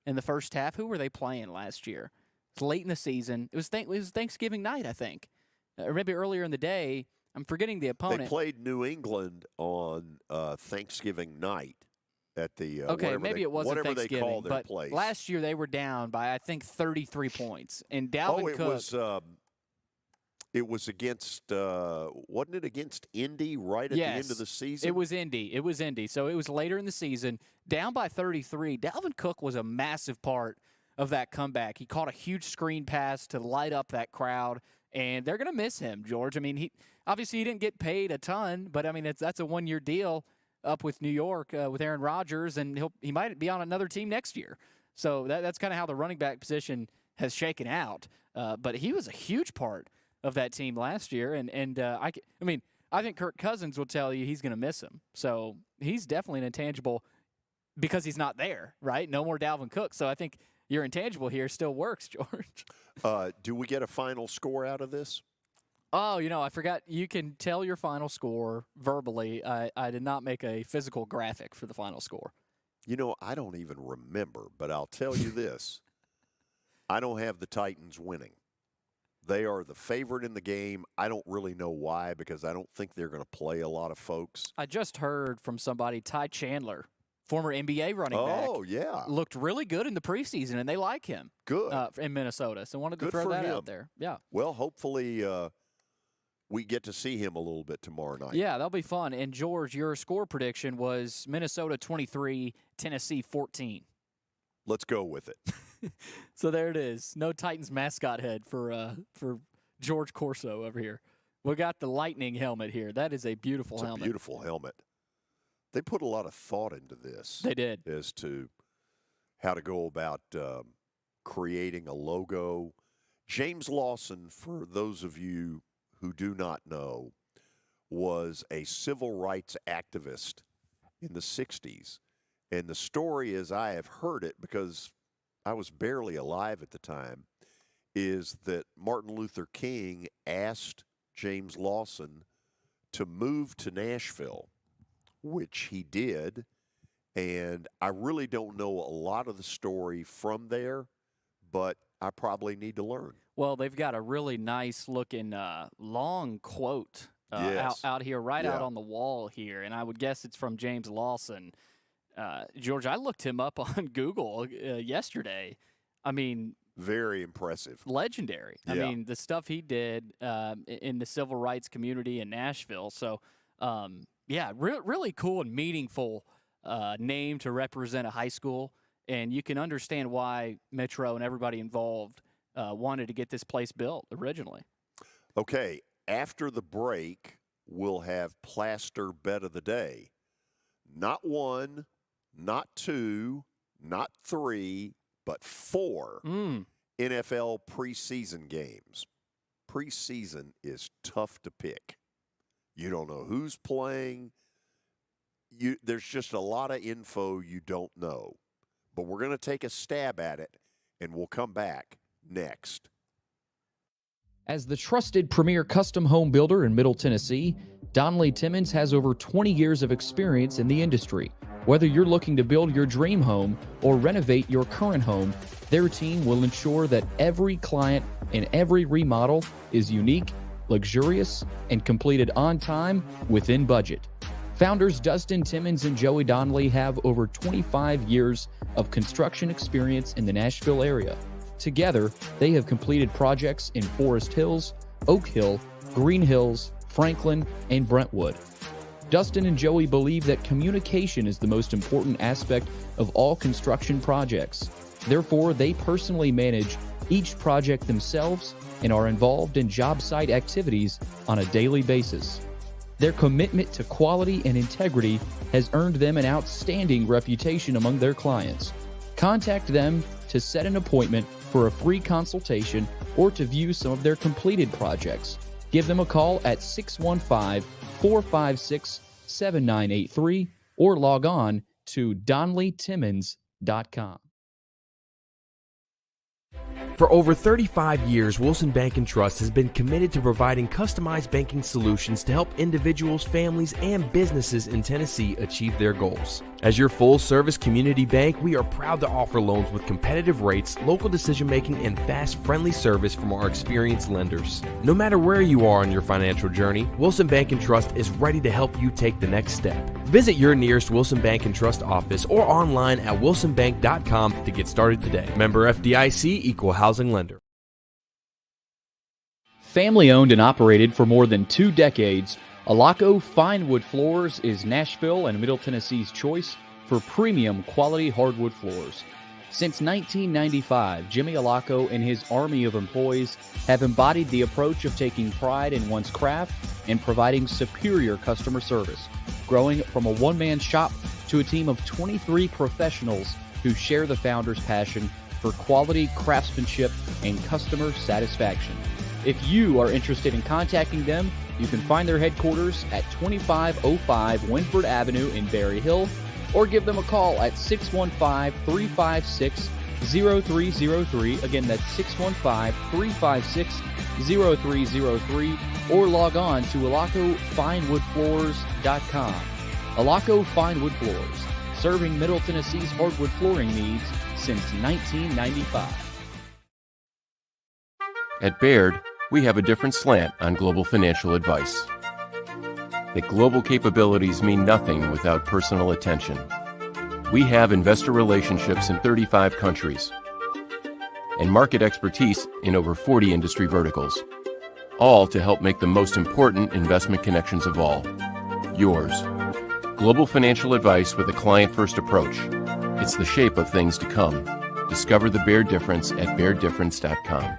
in the first half. Who were they playing last year? It's late in the season. It was Thanksgiving night, I think, or maybe earlier in the day. I'm forgetting the opponent. They played New England on Thanksgiving night at the okay, maybe it wasn't whatever Thanksgiving, they call their but place. last year they were down by I think 33 points, and Dalvin Cook. It was against wasn't it against Indy right at the end of the season? It was Indy. It was Indy. So it was later in the season, down by 33. Dalvin Cook was a massive part of that comeback. He caught a huge screen pass to light up that crowd. And they're going to miss him, George. I mean, he didn't get paid a ton, but I mean that's a 1-year deal up with New York with Aaron Rodgers, and he might be on another team next year. So that's kind of how the running back position has shaken out. But he was a huge part of that team last year, and I think Kirk Cousins will tell you he's going to miss him. So he's definitely an intangible because he's not there, right? No more Dalvin Cook. So I think your intangible here still works, George. Do we get a final score out of this? Oh, I forgot. You can tell your final score verbally. I did not make a physical graphic for the final score. I don't even remember, but I'll tell you this. I don't have the Titans winning. They are the favorite in the game. I don't really know why, because I don't think they're going to play a lot of folks. I just heard from somebody, Ty Chandler, former NBA running back. Oh, yeah. Looked really good in the preseason, and they like him. Good. In Minnesota. So wanted to Good throw for that him. out there. Yeah. Well, hopefully we get to see him a little bit tomorrow night. Yeah, that'll be fun. And, George, your score prediction was Minnesota 23, Tennessee 14. Let's go with it. So there it is. No Titans mascot head for George Corso over here. We got the Lightning helmet here. That is a beautiful helmet. It's a beautiful helmet. They put a lot of thought into this. They did. As to how to go about creating a logo. James Lawson, for those of you who do not know, was a civil rights activist in the 60s. And the story, as I have heard it, because I was barely alive at the time, is that Martin Luther King asked James Lawson to move to Nashville, which he did. And I really don't know a lot of the story from there, but I probably need to learn. Well, they've got a really nice-looking long quote out here, out on the wall here, and I would guess it's from James Lawson. George, I looked him up on Google yesterday. I mean, very impressive. Legendary. Yeah. I mean, the stuff he did in the civil rights community in Nashville. So, really cool and meaningful name to represent a high school. And you can understand why Metro and everybody involved wanted to get this place built originally. Okay, after the break, we'll have Plaster Bet of the Day. Not 1, not 2, not 3, but 4 NFL preseason games. Preseason is tough to pick. You don't know who's playing. There's just a lot of info you don't know. But we're going to take a stab at it, and we'll come back next. As the trusted premier custom home builder in Middle Tennessee, Donnelly Timmons has over 20 years of experience in the industry. Whether you're looking to build your dream home or renovate your current home, their team will ensure that every client and every remodel is unique, luxurious, and completed on time within budget. Founders Dustin Timmons and Joey Donnelly have over 25 years of construction experience in the Nashville area. Together, they have completed projects in Forest Hills, Oak Hill, Green Hills, Franklin, and Brentwood. Dustin and Joey believe that communication is the most important aspect of all construction projects. Therefore, they personally manage each project themselves and are involved in job site activities on a daily basis. Their commitment to quality and integrity has earned them an outstanding reputation among their clients. Contact them to set an appointment for a free consultation or to view some of their completed projects. Give them a call at 615-456-7983 or log on to DonleyTimmons.com. For over 35 years, Wilson Bank & Trust has been committed to providing customized banking solutions to help individuals, families, and businesses in Tennessee achieve their goals. As your full-service community bank, we are proud to offer loans with competitive rates, local decision-making, and fast, friendly service from our experienced lenders. No matter where you are on your financial journey, Wilson Bank & Trust is ready to help you take the next step. Visit your nearest Wilson Bank & Trust office or online at wilsonbank.com to get started today. Member FDIC, Equal Housing Lender. Family owned and operated for more than 2 decades, Alaco Fine Wood Floors is Nashville and Middle Tennessee's choice for premium quality hardwood floors. Since 1995, Jimmy Alaco and his army of employees have embodied the approach of taking pride in one's craft and providing superior customer service, growing from a one-man shop to a team of 23 professionals who share the founder's passion for quality craftsmanship and customer satisfaction. If you are interested in contacting them, you can find their headquarters at 2505 Winford Avenue in Berry Hill, or give them a call at 615-356-0303. Again, that's 615-356-0303, or log on to alacofinewoodfloors.com. Alaco Fine Wood Floors, serving Middle Tennessee's hardwood flooring needs since 1995. At Baird, we have a different slant on global financial advice. That global capabilities mean nothing without personal attention. We have investor relationships in 35 countries and market expertise in over 40 industry verticals, all to help make the most important investment connections of all, yours. Global financial advice with a client-first approach. It's the shape of things to come. Discover the Baird difference at BairdDifference.com.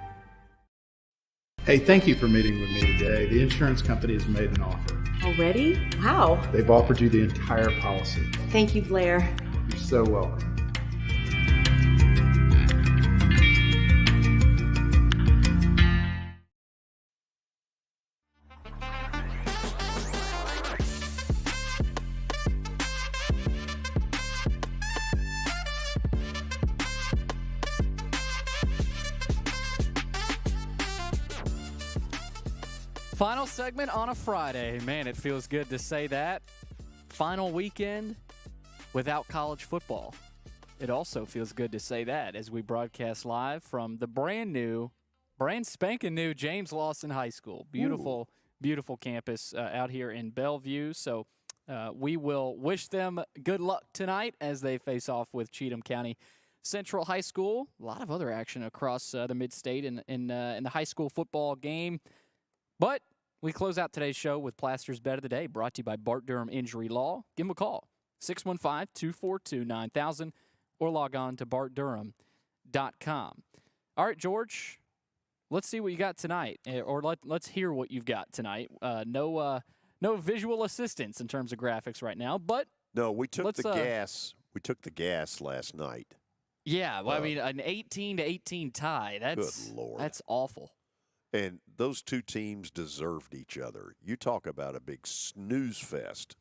Hey, thank you for meeting with me today. The insurance company has made an offer. Already? Wow. They've offered you the entire policy. Thank you, Blair. You're so welcome. Final segment on a Friday. Man, it feels good to say that. Final weekend without college football. It also feels good to say that as we broadcast live from the brand spanking new James Lawson High School. Beautiful, beautiful campus out here in Bellevue. So we will wish them good luck tonight as they face off with Cheatham County Central High School. A lot of other action across the mid-state in the high school football game. But we close out today's show with Plaster's Bet of the Day, brought to you by Bart Durham Injury Law. Give them a call, 615-242-9000, or log on to bartdurham.com. All right, George, let's see what you got tonight, or let's hear what you've got tonight. No visual assistance in terms of graphics right now, but no, we took the gas. We took the gas last night. Yeah, well, I mean, an 18-18 tie. That's good Lord. That's awful. And those two teams deserved each other. You talk about a big snooze fest.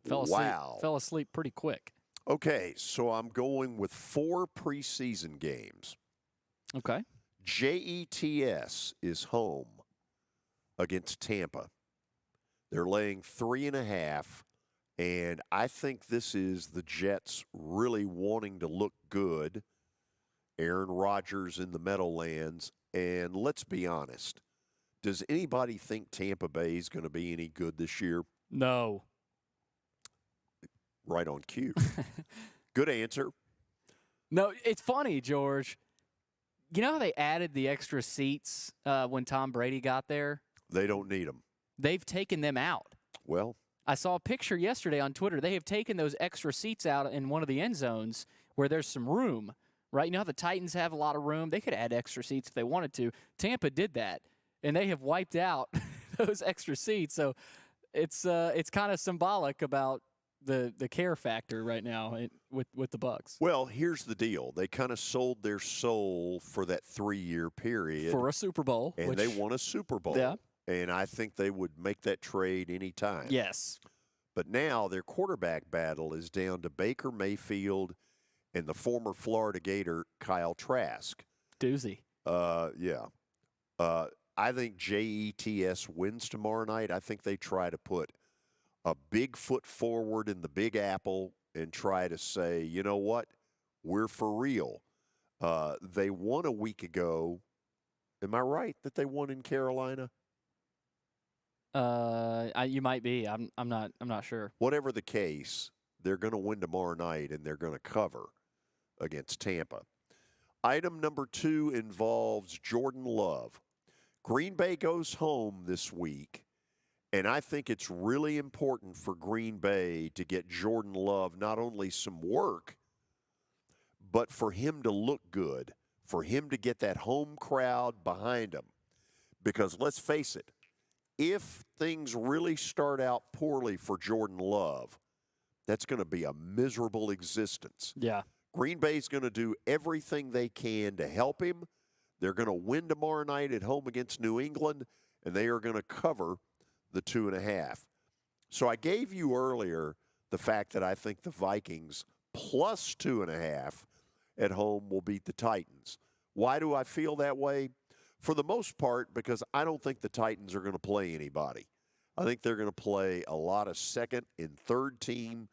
Fell asleep pretty quick. Okay, so I'm going with 4 preseason games. Okay. JETS is home against Tampa. They're laying 3.5, and I think this is the Jets really wanting to look good. Aaron Rodgers in the Meadowlands. And let's be honest, does anybody think Tampa Bay is going to be any good this year? No. Right on cue. Good answer. No, it's funny, George. You know how they added the extra seats when Tom Brady got there? They don't need them. They've taken them out. Well, I saw a picture yesterday on Twitter. They have taken those extra seats out in one of the end zones where there's some room. Right? You know how the Titans have a lot of room? They could add extra seats if they wanted to. Tampa did that, and they have wiped out those extra seats. So it's kind of symbolic about the care factor right now with the Bucs. Well, here's the deal. They kind of sold their soul for that 3-year period. For a Super Bowl. And they won a Super Bowl. Yeah. And I think they would make that trade anytime. Yes. But now their quarterback battle is down to Baker Mayfield and the former Florida Gator, Kyle Trask. Doozy. Yeah. I think JETS wins tomorrow night. I think they try to put a big foot forward in the Big Apple and try to say, you know what, we're for real. They won a week ago. Am I right that they won in Carolina? You might be. I'm not sure. Whatever the case, they're going to win tomorrow night and they're going to cover against Tampa. Item number 2 involves Jordan Love. Green Bay goes home this week. And I think it's really important for Green Bay to get Jordan Love not only some work, but for him to look good, for him to get that home crowd behind him. Because let's face it, if things really start out poorly for Jordan Love, that's going to be a miserable existence. Yeah. Green Bay's going to do everything they can to help him. They're going to win tomorrow night at home against New England, and they are going to cover the 2.5. So I gave you earlier the fact that I think the Vikings plus 2.5 at home will beat the Titans. Why do I feel that way? For the most part, because I don't think the Titans are going to play anybody. I think they're going to play a lot of second and third team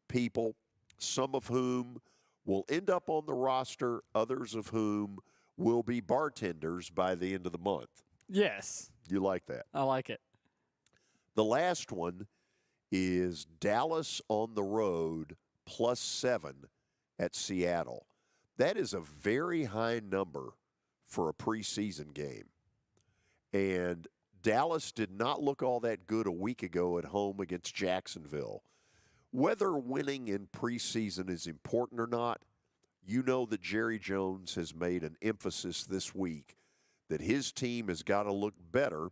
people, some of whom will end up on the roster, others of whom will be bartenders by the end of the month. Yes. You like that? I like it. The last one is Dallas on the road plus 7 at Seattle. That is a very high number for a preseason game. And Dallas did not look all that good a week ago at home against Jacksonville. Whether winning in preseason is important or not, you know that Jerry Jones has made an emphasis this week that his team has got to look better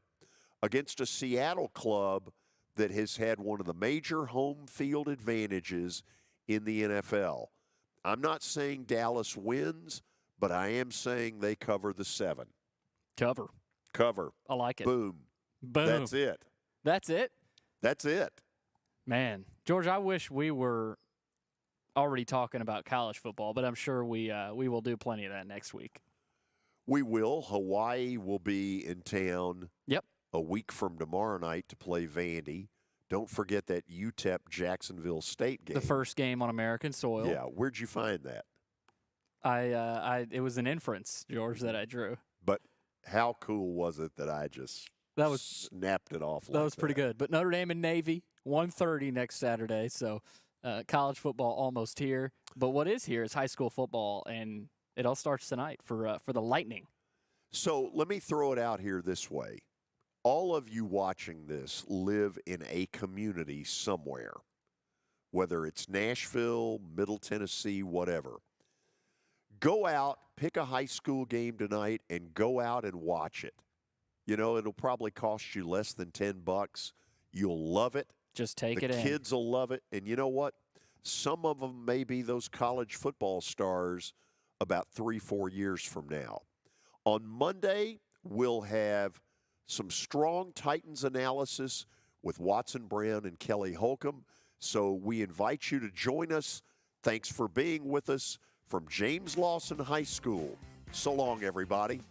against a Seattle club that has had one of the major home field advantages in the NFL. I'm not saying Dallas wins, but I am saying they cover the 7. Cover. I like it. Boom. That's it. That's it? That's it. Man, George, I wish we were already talking about college football, but I'm sure we will do plenty of that next week. We will. Hawaii will be in town. Yep. A week from tomorrow night to play Vandy. Don't forget that UTEP Jacksonville State game. The first game on American soil. Yeah. Where'd you find that? It was an inference, George, that I drew. But how cool was it that I just snapped it off? That was pretty good. But Notre Dame and Navy, 1:30 next Saturday. So college football almost here. But what is here is high school football, and it all starts tonight for the Lightning. So let me throw it out here this way. All of you watching this live in a community somewhere, whether it's Nashville, Middle Tennessee, whatever. Go out, pick a high school game tonight, and go out and watch it. You know, it'll probably cost you less than $10. You'll love it. Just take it in. The kids will love it. And you know what? Some of them may be those college football stars about 3-4 years from now. On Monday, we'll have some strong Titans analysis with Watson Brown and Kelly Holcomb. So we invite you to join us. Thanks for being with us from James Lawson High School. So long, everybody.